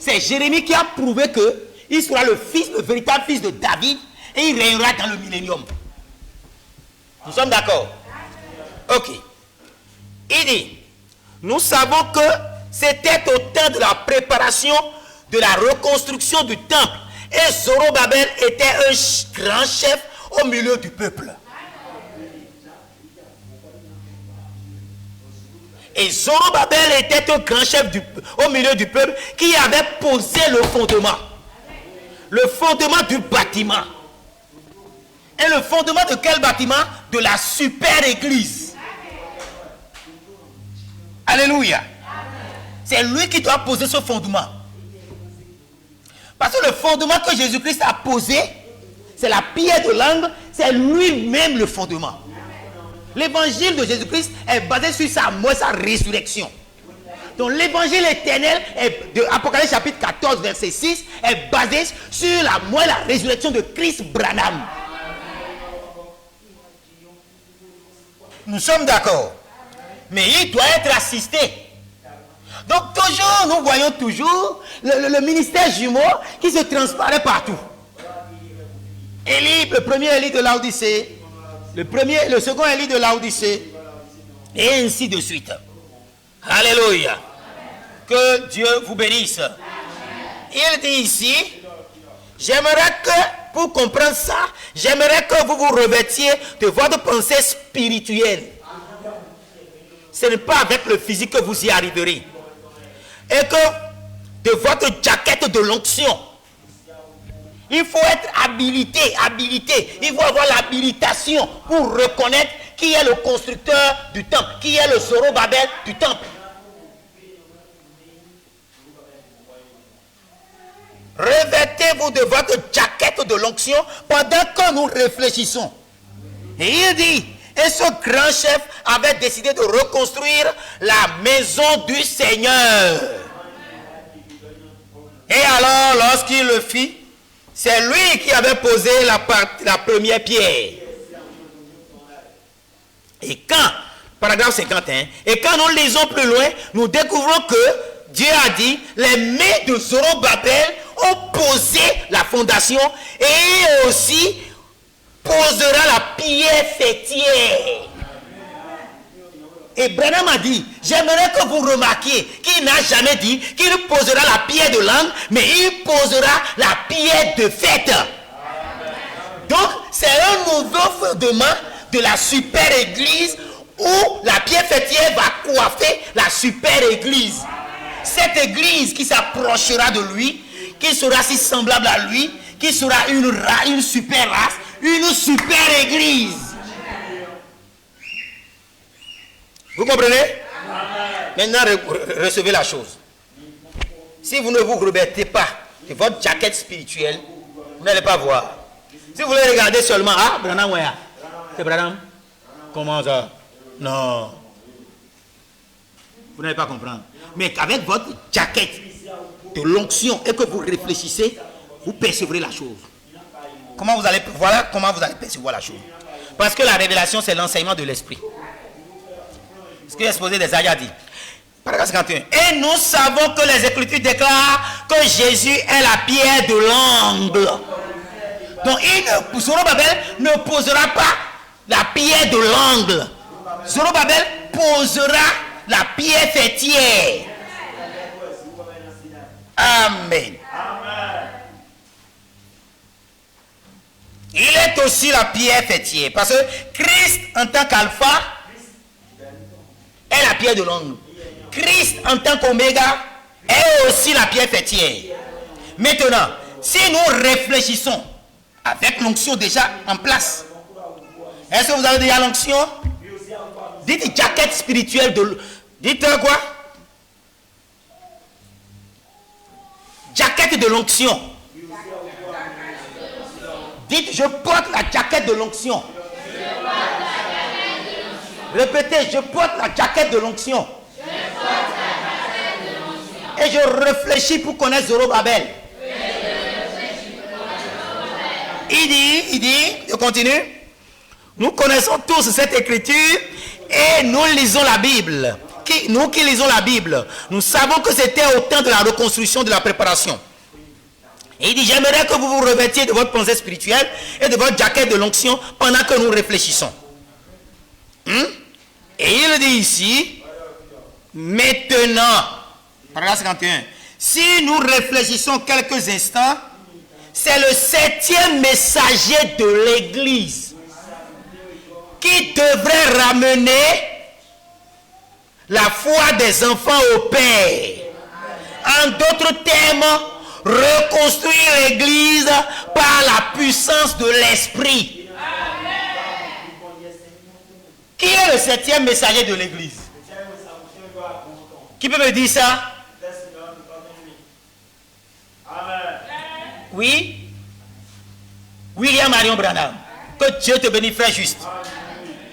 C'est Jérémie qui a prouvé qu'il sera le véritable fils de David et il régnera dans le millénium. Nous sommes d'accord? Ok. Il dit, nous savons que c'était au temps de la préparation de la reconstruction du temple. Et Zorobabel était un grand chef au milieu du peuple. Et Zorobabel était un grand chef au milieu du peuple qui avait posé le fondement. Le fondement du bâtiment. Et le fondement de quel bâtiment? De la super église. Alléluia. C'est lui qui doit poser ce fondement. Parce que le fondement que Jésus-Christ a posé, c'est la pierre de l'angle, c'est lui-même le fondement. L'évangile de Jésus-Christ est basé sur sa mort, sa résurrection. Donc l'évangile éternel de Apocalypse chapitre 14 verset 6 est basé sur la mort et la résurrection de Christ Branham. Nous sommes d'accord. Mais il doit être assisté. Donc toujours, nous voyons toujours le ministère jumeau qui se transparaît partout. Élie, le premier Élie de Laodicée, le second Élie de Laodicée, et ainsi de suite. Alléluia. Que Dieu vous bénisse. Il dit ici, j'aimerais que, pour comprendre ça, j'aimerais que vous vous revêtiez de votre pensée spirituelle. Ce n'est pas avec le physique que vous y arriverez. Et que de votre jaquette de l'onction, il faut être habilité. Il faut avoir l'habilitation pour reconnaître qui est le constructeur du temple, qui est le Zorobabel du temple. Revêtez-vous de votre jaquette de l'onction pendant que nous réfléchissons. Et il dit, et ce grand chef avait décidé de reconstruire la maison du Seigneur. Et alors, lorsqu'il le fit, c'est lui qui avait posé la première pierre. Et quand, paragraphe 51, et quand nous lisons plus loin, nous découvrons que Dieu a dit, les mains de Zorobabel ont posé la fondation et aussi posera la pierre fêtière. Et Branham a dit, j'aimerais que vous remarquiez qu'il n'a jamais dit qu'il posera la pierre de langue, mais il posera la pierre de fête. Donc, c'est un nouveau fondement de la super église où la pierre fêtière va coiffer la super église. Cette église qui s'approchera de lui, qui sera si semblable à lui, qui sera une super race, une super église. Vous comprenez? Maintenant, recevez la chose. Si vous ne vous revêtez pas de votre jaquette spirituelle, vous n'allez pas voir. Si vous voulez regarder seulement, ah, Branham, ouais, c'est Branham. Comment ça? Non. Vous n'allez pas comprendre. Mais avec votre jaquette de l'onction et que vous réfléchissez, vous percevrez la chose. Voilà comment vous allez percevoir la chose. Parce que la révélation, c'est l'enseignement de l'esprit. Ce que l'exposé des Aïe a dit. Paragraphe 51. Et nous savons que les Écritures déclarent que Jésus est la pierre de l'angle. Donc, Zorobabel ne posera pas la pierre de l'angle. Zorobabel posera la pierre fêtière. Amen. Il est aussi la pierre fêtière. Parce que Christ en tant qu'alpha est la pierre de l'angle. Christ en tant qu'oméga est aussi la pierre fêtière. Maintenant, si nous réfléchissons avec l'onction déjà en place, est-ce que vous avez déjà l'onction? Dites jaquette spirituelle de... Dites quoi? Jaquette de l'onction. Dites, je porte la jaquette de l'onction. Répétez, je porte la jaquette de l'onction. Et je réfléchis pour connaître Zorobabel. Il dit, je continue. Nous connaissons tous cette écriture et nous lisons la Bible. Nous qui lisons la Bible, nous savons que c'était au temps de la reconstruction, de la préparation. Et il dit, j'aimerais que vous vous revêtiez de votre pensée spirituelle et de votre jaquette de l'onction pendant que nous réfléchissons. Et il dit ici, maintenant, paragraphe 51, si nous réfléchissons quelques instants, c'est le 7e messager de l'Église qui devrait ramener la foi des enfants au Père. En d'autres termes, reconstruire l'Église par la puissance de l'Esprit. Qui est le 7e messager de l'Église? Qui peut me dire ça? Oui? William Marion Branham. Que Dieu te bénisse, frère juste.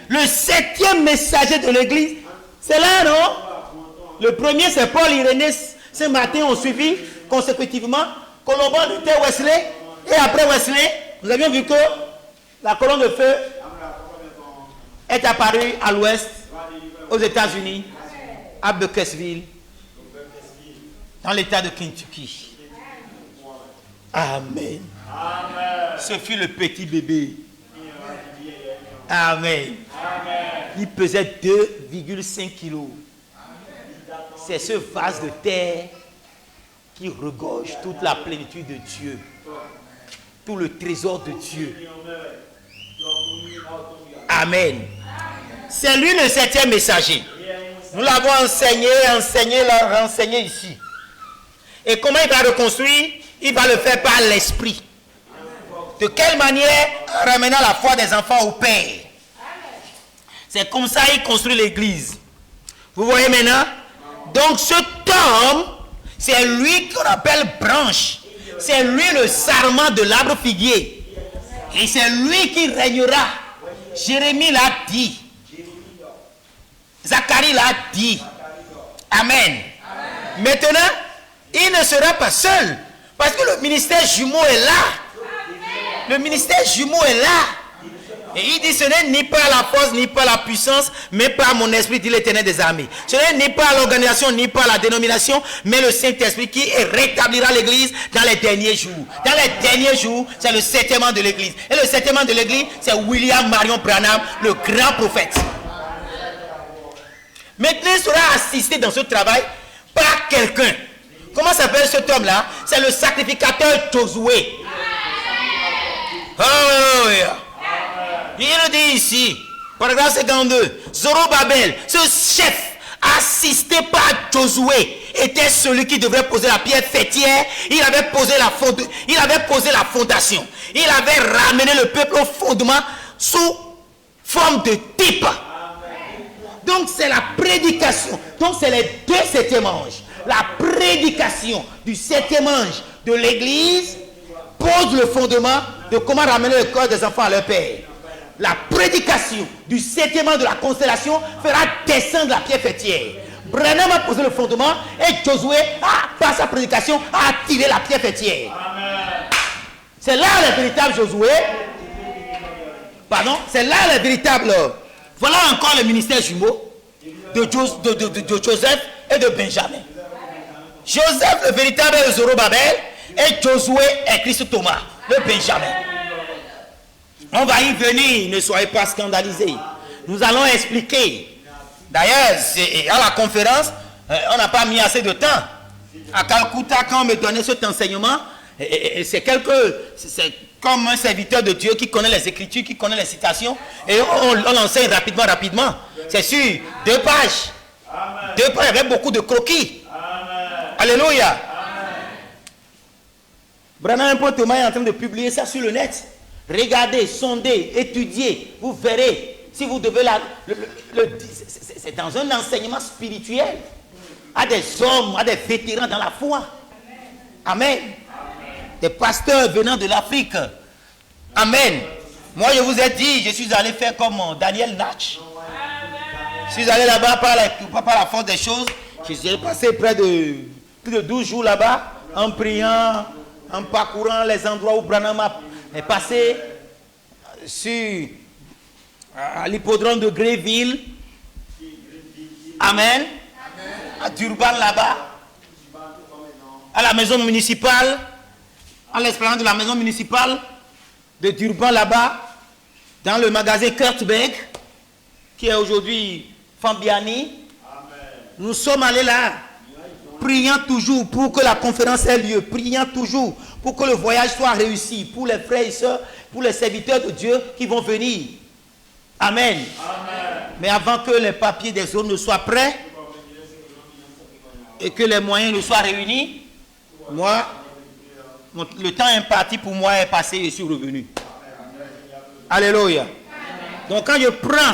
Le 7e messager de l'Église, c'est là, non? Le premier, c'est Paul Irénée. Ce matin, on suivi consécutivement Colomban, Luther, Wesley. Et après Wesley, nous avions vu que la colonne de feu est apparue à l'ouest, aux États-Unis, à Buckesville, dans l'état de Kentucky. Amen. Ce fut le petit bébé. Amen. Il pesait 2,5 kilos. C'est ce vase de terre qui regorge toute la plénitude de Dieu. Tout le trésor de Dieu. Amen. C'est lui le 7e messager. Nous l'avons renseigné ici. Et comment il va reconstruire? Il va le faire par l'esprit. De quelle manière? En ramenant la foi des enfants au Père. C'est comme ça qu'il construit l'église. Vous voyez maintenant? Donc cet homme, c'est lui qu'on appelle branche. C'est lui le sarment de l'arbre figuier. Et c'est lui qui régnera. Jérémie l'a dit. Zacharie l'a dit. Amen. Maintenant, il ne sera pas seul. Parce que le ministère jumeau est là. Le ministère jumeau est là. Et il dit, ce n'est ni par la force, ni par la puissance, mais par mon esprit, dit l'Éternel des armées. Ce n'est ni par l'organisation, ni par la dénomination, mais le Saint-Esprit qui rétablira l'église dans les derniers jours. Dans les derniers jours, c'est le 7e an de l'église. Et le 7e an de l'église, c'est William Marion Branham, le grand prophète. Maintenant, il sera assisté dans ce travail par quelqu'un. Comment s'appelle cet homme-là? C'est le sacrificateur Josué. Oh, yeah. Il le dit ici, paragraphe 52, Zorobabel, ce chef assisté par Josué, était celui qui devrait poser la pierre fêtière. Il avait posé la fondation. Il avait ramené le peuple au fondement sous forme de type. Donc c'est la prédication. Donc c'est les deux 7e anges. La prédication du 7e ange de l'église pose le fondement de comment ramener le corps des enfants à leur père. La prédication du 7e ange de la constellation fera descendre la pierre fêtière. Branham a posé le fondement et Josué, par sa prédication, a attiré la pierre fêtière. C'est là le véritable Josué. Pardon, c'est là le véritable. Voilà encore le ministère jumeau de Joseph et de Benjamin. Joseph, le véritable est Zorobabel, et Josué est Christ Thomas, le Benjamin. On va y venir, ne soyez pas scandalisés. Nous allons expliquer. D'ailleurs, à la conférence, on n'a pas mis assez de temps. À Calcutta, quand on me donnait cet enseignement, c'est comme un serviteur de Dieu qui connaît les Écritures, qui connaît les citations, et on l'enseigne rapidement. C'est sur 2 pages. 2 pages avec beaucoup de croquis. Alléluia. Branham Thomas est en train de publier ça sur le net. Regardez, sondez, étudiez, vous verrez. Si vous devez c'est dans un enseignement spirituel à des hommes, à des vétérans dans la foi. Amen. Des pasteurs venant de l'Afrique. Amen. Moi, je vous ai dit, je suis allé faire comme Daniel Natch. Je suis allé là-bas par la force des choses. Je suis passé plus de 12 jours là-bas en priant, en parcourant les endroits où Branham est passé à l'hippodrome de Greyville. Amen. À Durban là-bas. À la maison municipale. À l'espérance de la maison municipale de Durban là-bas. Dans le magasin Kurtberg, qui est aujourd'hui Fambiani. Nous sommes allés là. Priant toujours pour que la conférence ait lieu. Priant toujours pour que le voyage soit réussi. Pour les frères et sœurs, pour les serviteurs de Dieu qui vont venir. Amen. Amen. Mais avant que les papiers des zones ne soient prêts et que les moyens ne soient réunis, moi, le temps imparti pour moi est passé et je suis revenu. Alléluia. Donc quand je prends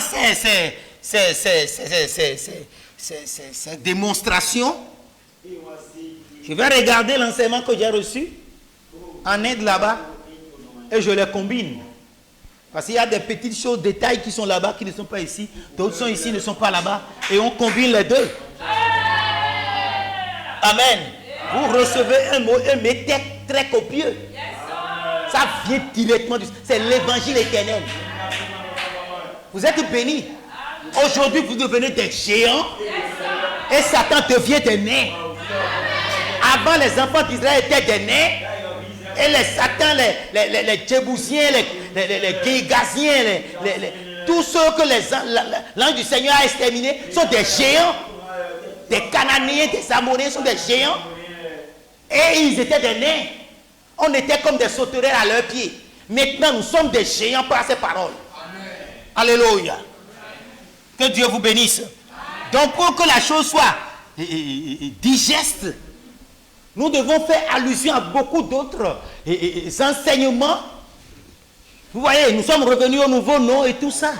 ces démonstrations, je vais regarder l'enseignement que j'ai reçu en Inde là-bas et je les combine. Parce qu'il y a des petites choses, détails qui sont là-bas, qui ne sont pas ici. D'autres sont ici, ne sont pas là-bas. Et on combine les deux. Amen. Vous recevez un mot, un métèque très copieux. Ça vient directement du... C'est l'évangile éternel. Vous êtes bénis. Aujourd'hui, vous devenez des géants. Et Satan devient des nains. Avant, les enfants d'Israël étaient des nains. Et les satans, les Djébousiens, les Guégaziens, tous ceux que l'ange du Seigneur a exterminés sont des géants. Des Cananéens, des Amoréens sont des géants. Et ils étaient des nains. On était comme des sauterelles à leurs pieds. Maintenant, nous sommes des géants par ces paroles. Amen. Alléluia. Que Dieu vous bénisse. Donc, pour que la chose soit digeste, nous devons faire allusion à beaucoup d'autres enseignements. Vous voyez, nous sommes revenus au nouveau nom et tout ça.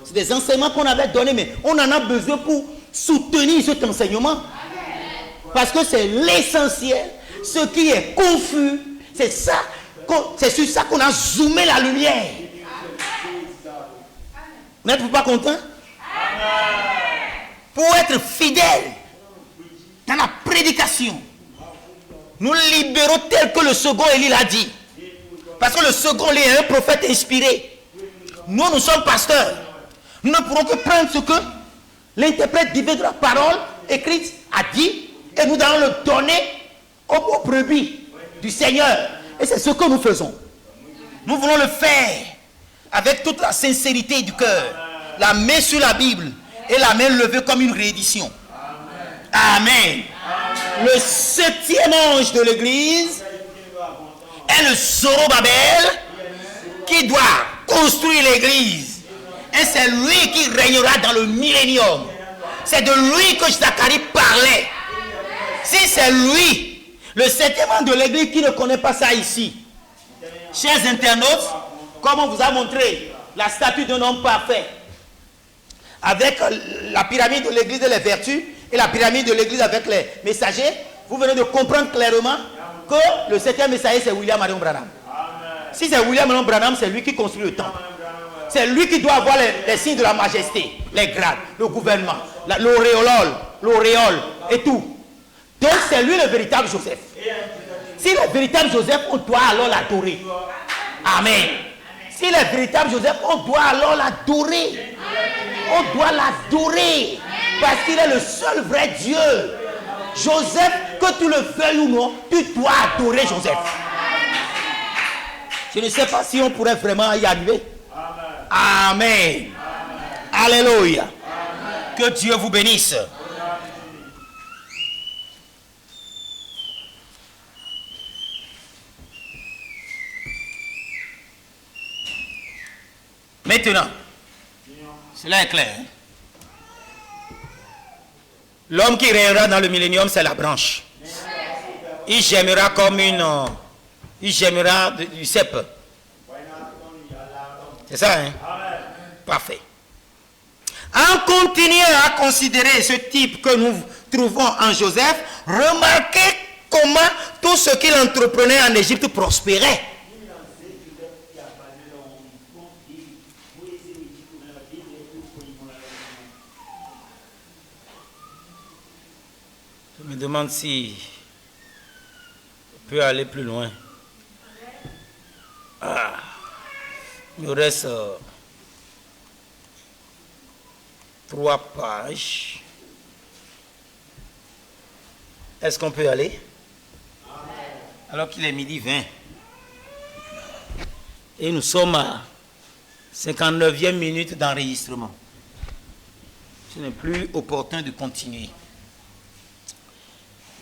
C'est des enseignements qu'on avait donnés, mais on en a besoin pour soutenir cet enseignement. Parce que c'est l'essentiel. Ce qui est confus, c'est ça. C'est sur ça qu'on a zoomé la lumière. Vous n'êtes pas content? Pour être fidèle dans la prédication, nous libérons tel que le second Élie l'a dit. Parce que le second Élie est un prophète inspiré. Nous sommes pasteurs. Nous ne pourrons que prendre ce que l'interprète divin de la parole écrite a dit et nous allons le donner aux brebis du Seigneur. Et c'est ce que nous faisons. Nous voulons le faire avec toute la sincérité du cœur. La main sur la Bible et la main levée comme une réédition. Amen. Le 7e ange de l'église est le Zorobabel qui doit construire l'église. Et c'est lui qui régnera dans le millénium. C'est de lui que Zacharie parlait. Si c'est lui, le 7e ange de l'église qui ne connaît pas ça ici. Chers internautes, comme on vous a montré la statue d'un homme parfait, avec la pyramide de l'église et les vertus, et la pyramide de l'église avec les messagers, vous venez de comprendre clairement que le 7e messager c'est William Marion Branham. Si c'est William Marion Branham, c'est lui qui construit le temple. C'est lui qui doit avoir les signes de la majesté, les grades, le gouvernement, l'auréole et tout. Donc c'est lui le véritable Joseph. Si le véritable Joseph, on doit alors l'adorer. Amen. Si le véritable Joseph, on doit alors l'adorer. On doit l'adorer. Parce qu'il est le seul vrai Dieu. Joseph, que tu le veuilles ou non, tu dois adorer Joseph. Je ne sais pas si on pourrait vraiment y arriver. Amen. Alléluia. Que Dieu vous bénisse. Maintenant, cela est clair. L'homme qui régnera dans le millénium, c'est la branche. Il gémira comme il gémira du cep. C'est ça, hein? Parfait. En continuant à considérer ce type que nous trouvons en Joseph, remarquez comment tout ce qu'il entreprenait en Égypte prospérait. Je me demande si on peut aller plus loin. Il nous reste 3 pages. Est-ce qu'on peut y aller? Alors qu'il est 12h20. Et nous sommes à 59e minute d'enregistrement. Ce n'est plus opportun de continuer.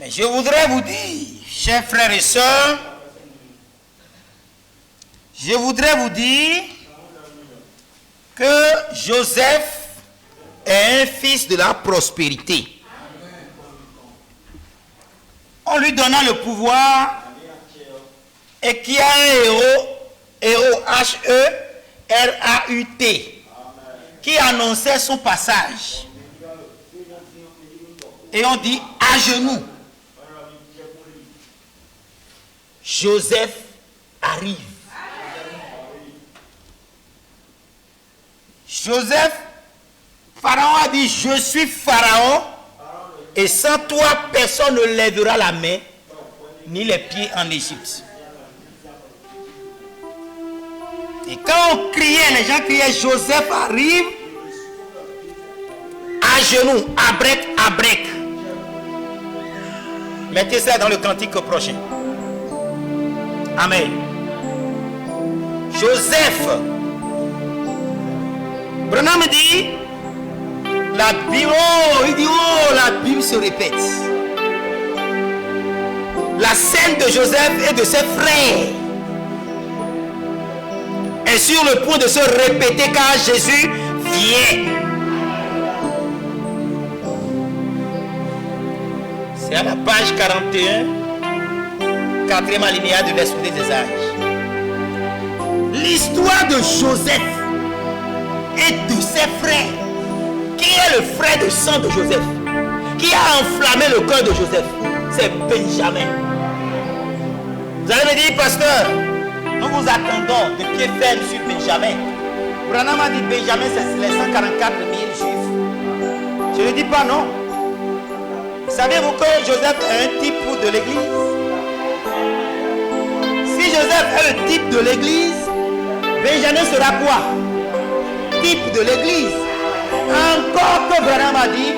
Mais je voudrais vous dire, chers frères et sœurs, je voudrais vous dire que Joseph est un fils de la prospérité. On lui donna le pouvoir et qui a un héros H-E-R-A-U-T, qui annonçait son passage. Et on dit à genoux. Joseph arrive. Joseph, Pharaon a dit, je suis Pharaon, et sans toi, personne ne lèvera la main, ni les pieds en Égypte. Et quand on criait, les gens criaient, Joseph arrive, à genoux, à break. Mettez ça dans le cantique prochain. Amen. Joseph. Branham dit, la Bible se répète. La scène de Joseph et de ses frères est sur le point de se répéter car Jésus vient. C'est à la page 41, quatrième alinéa de l'Esprit des âges. L'histoire de Joseph et de ses frères. Qui est le frère de sang de Joseph? Qui a enflammé le cœur de Joseph? C'est Benjamin. Vous allez me dire, pasteur, nous vous attendons de pied ferme sur Benjamin. Branham a dit Benjamin, c'est les 144 000 juifs. Je ne dis pas non. Savez-vous que Joseph est un type de l'église? Si Joseph est le type de l'église, Benjamin sera quoi? Type de l'église. Encore que Branham a dit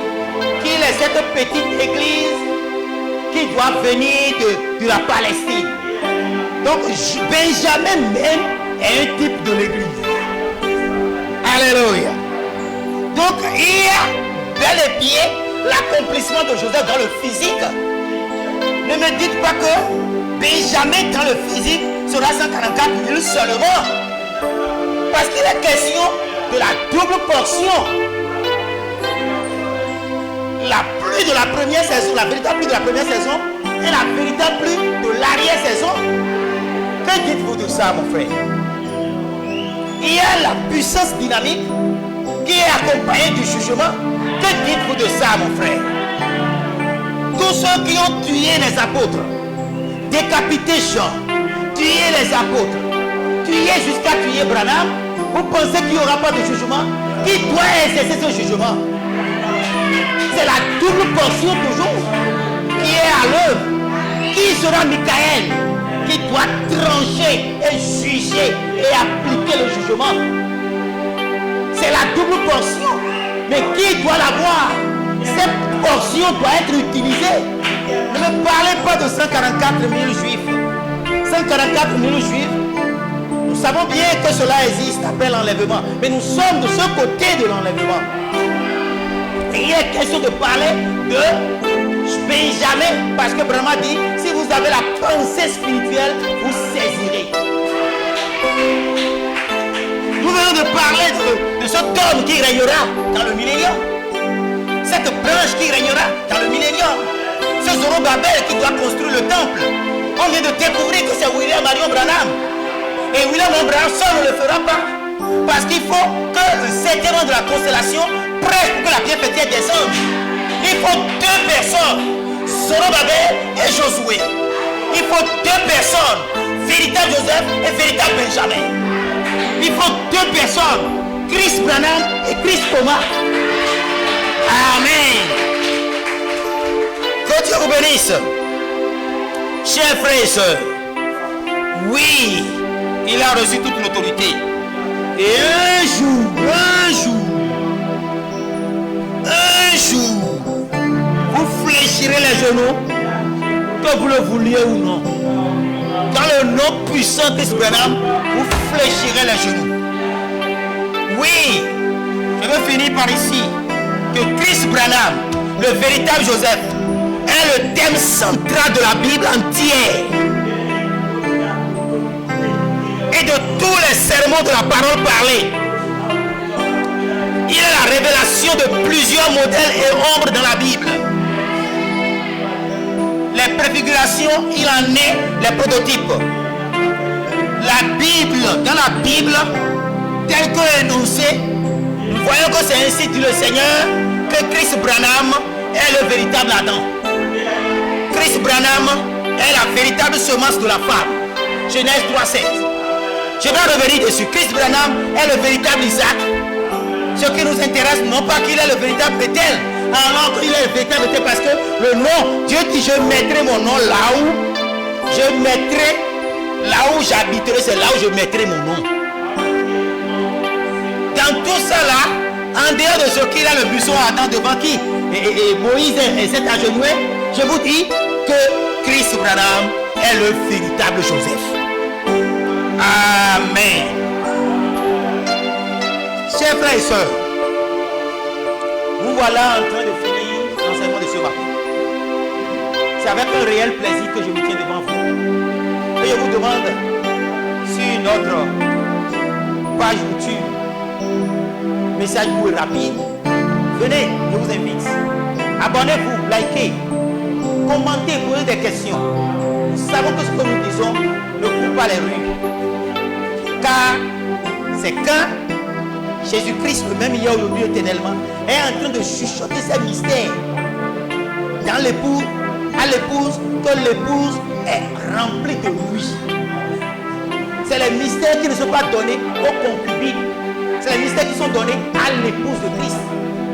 qu'il est cette petite église qui doit venir de la Palestine. Donc Benjamin même est un type de l'église. Alléluia. Donc il y a bel et bien l'accomplissement de Joseph dans le physique. Ne me dites pas que Benjamin dans le physique sera 144 000 seulement. Parce qu'il est question de la double portion. La pluie de la première saison, la véritable pluie de la première saison et la véritable pluie de l'arrière-saison. Que dites-vous de ça, mon frère? Il y a la puissance dynamique qui est accompagnée du jugement. Que dites-vous de ça, mon frère? Tous ceux qui ont tué les apôtres, décapité Jean, tué les apôtres, tué jusqu'à tuer Branham, vous pensez qu'il n'y aura pas de jugement? Qui doit exercer ce jugement? C'est la double portion toujours qui est à l'œuvre. Qui sera Michael qui doit trancher et juger et appliquer le jugement? C'est la double portion. Mais qui doit l'avoir? Cette portion doit être utilisée. Ne me parlez pas de 144 000 juifs. 144 000 juifs. Nous savons bien que cela existe après l'enlèvement. Mais nous sommes de ce côté de l'enlèvement. Et il est question de parler de Benjamin. Parce que Branham a dit, si vous avez la pensée spirituelle, vous saisirez. Nous venons de parler de cet homme qui régnera dans le millénium. Cette branche qui régnera dans le millénium. Ce Zorobabel qui doit construire le temple. On vient de découvrir que c'est William Marion Branham. Et William Marion Branham seul ne le fera pas. Parce qu'il faut que le 7e rang de la constellation presse pour que la bienfaitière descende. Il faut 2 personnes, Zorobabel et Josué. Il faut 2 personnes, véritable Joseph et véritable Benjamin. Il faut 2 personnes, Chris Branham et Chris Thomas. Amen. Que Dieu vous bénisse. Chers frères et sœurs, oui, il a reçu toute l'autorité. Et un jour, vous fléchirez les genoux, que vous le vouliez ou non. Dans le nom puissant de Chris Branham, vous fléchirez les genoux. Oui, je veux finir par ici. Que Chris Branham, le véritable Joseph, est le thème central de la Bible entière. Et de tous les sermons de la parole parlée. Il est la révélation de plusieurs modèles et ombres dans la Bible. Les préfigurations, il en est les prototypes. La Bible, dans la Bible, telle que énoncée, nous voyons que c'est ainsi dit le Seigneur que Chris Branham est le véritable Adam. Chris Branham est la véritable semence de la femme. Genèse 3:7. Je vais revenir dessus. Chris Branham est le véritable Isaac. Ce qui nous intéresse, non pas qu'il est le véritable Bethel, alors qu'il est le véritable Bethel, parce que le nom, Dieu dit, je mettrai mon nom là où j'habiterai, c'est là où je mettrai mon nom. Dans tout ça là, en dehors de ce qu'il a le buisson Adam devant qui et Moïse s'est agenouillé, je vous dis que Chris Branham est le véritable Joseph. Amen. Chers frères et sœurs, nous voilà en train de finir l'enseignement de ce matin. C'est avec un réel plaisir que je me tiens devant vous. Et je vous demande, sur notre page YouTube, message court et rapide, venez, je vous invite. Abonnez-vous, likez, commentez, posez des questions. Nous savons que ce que nous disons ne court pas les rues. Car c'est quand Jésus-Christ, le même hier, aujourd'hui, éternellement, est en train de chuchoter ces mystères dans l'épouse, à l'épouse, que l'épouse est remplie de lui. C'est les mystères qui ne sont pas donnés aux concubines. C'est les mystères qui sont donnés à l'épouse de Christ.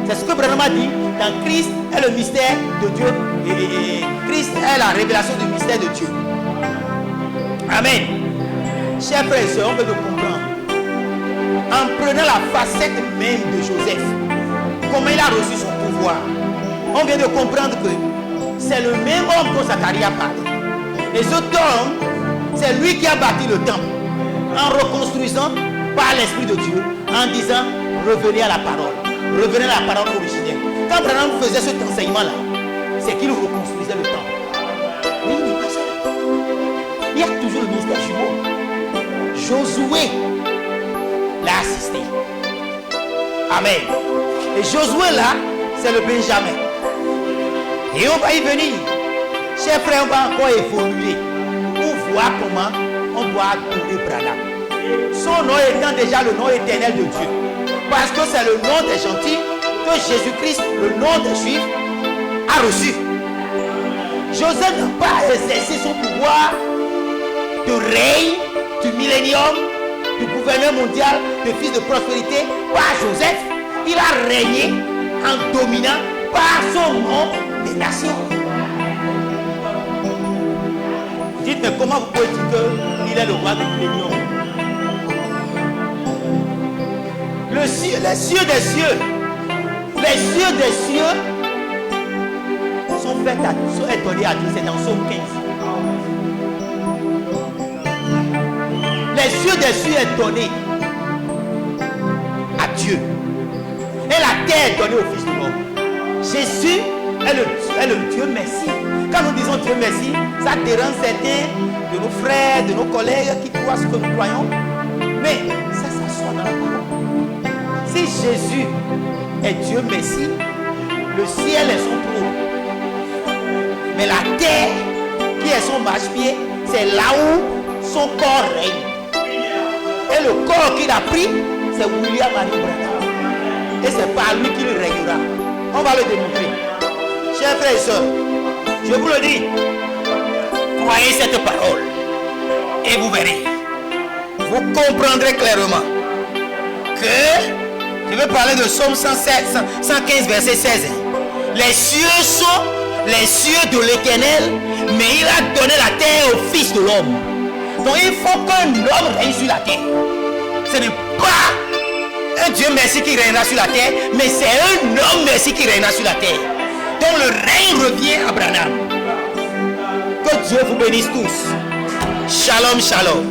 C'est ce que Branham a dit. Dans Christ est le mystère de Dieu. Et Christ est la révélation du mystère de Dieu. Amen. Chers frères et sœurs, on veut le comprendre. En prenant la facette même de Joseph, comment il a reçu son pouvoir, on vient de comprendre que c'est le même homme dont Zacharie a parlé. Et cet homme, c'est lui qui a bâti le temple en reconstruisant par l'Esprit de Dieu, en disant revenez à la parole, revenez à la parole originelle. Quand Branham faisait cet enseignement-là, c'est qu'il reconstruisait le temple. Mais il n'est pas seul. Il y a toujours le ministère jumeau. Josué l'a assisté. Amen. Et Josué là, c'est le Benjamin. Et on va y venir. Chers frères, on va encore évoluer pour voir comment on doit trouver Branham. Son nom étant déjà le nom éternel de Dieu. Parce que c'est le nom des gentils que Jésus-Christ, le nom des Juifs, a reçu. Joseph n'a pas exercé son pouvoir de règne du millénium, du gouverneur mondial, de fils de prospérité par Joseph. Il a régné en dominant par son nom des nations. Dites, mais comment vous pouvez dire qu'il est le roi du millénium? Les cieux des cieux sont étonnés à Dieu. C'est dans Somme 15. Les cieux des cieux étonnés à Dieu. Et la terre est donnée au Fils de l'homme. Jésus est le Dieu Messie. Quand nous disons Dieu Messie, ça dérange certains de nos frères, de nos collègues qui croient ce que nous croyons. Mais ça s'assoit dans la parole. Si Jésus est Dieu Messie, le ciel est son trône. Mais la terre, qui est son marchepied, c'est là où son corps règne. Et le corps qu'il a pris, c'est William Henry Branham. Et c'est par lui qu'il régnera. On va le démontrer. Chers frères et sœurs, je vous le dis, croyez cette parole et vous verrez. Vous comprendrez clairement que je vais parler de Somme 115, verset 16. Les cieux sont les cieux de l'Éternel, mais il a donné la terre au Fils de l'homme. Donc il faut qu'un homme règne sur la terre. Ce n'est pas un Dieu merci qui régnera sur la terre, mais c'est un homme merci qui régnera sur la terre. Donc le règne revient à Branham. Que Dieu vous bénisse tous. Shalom, shalom.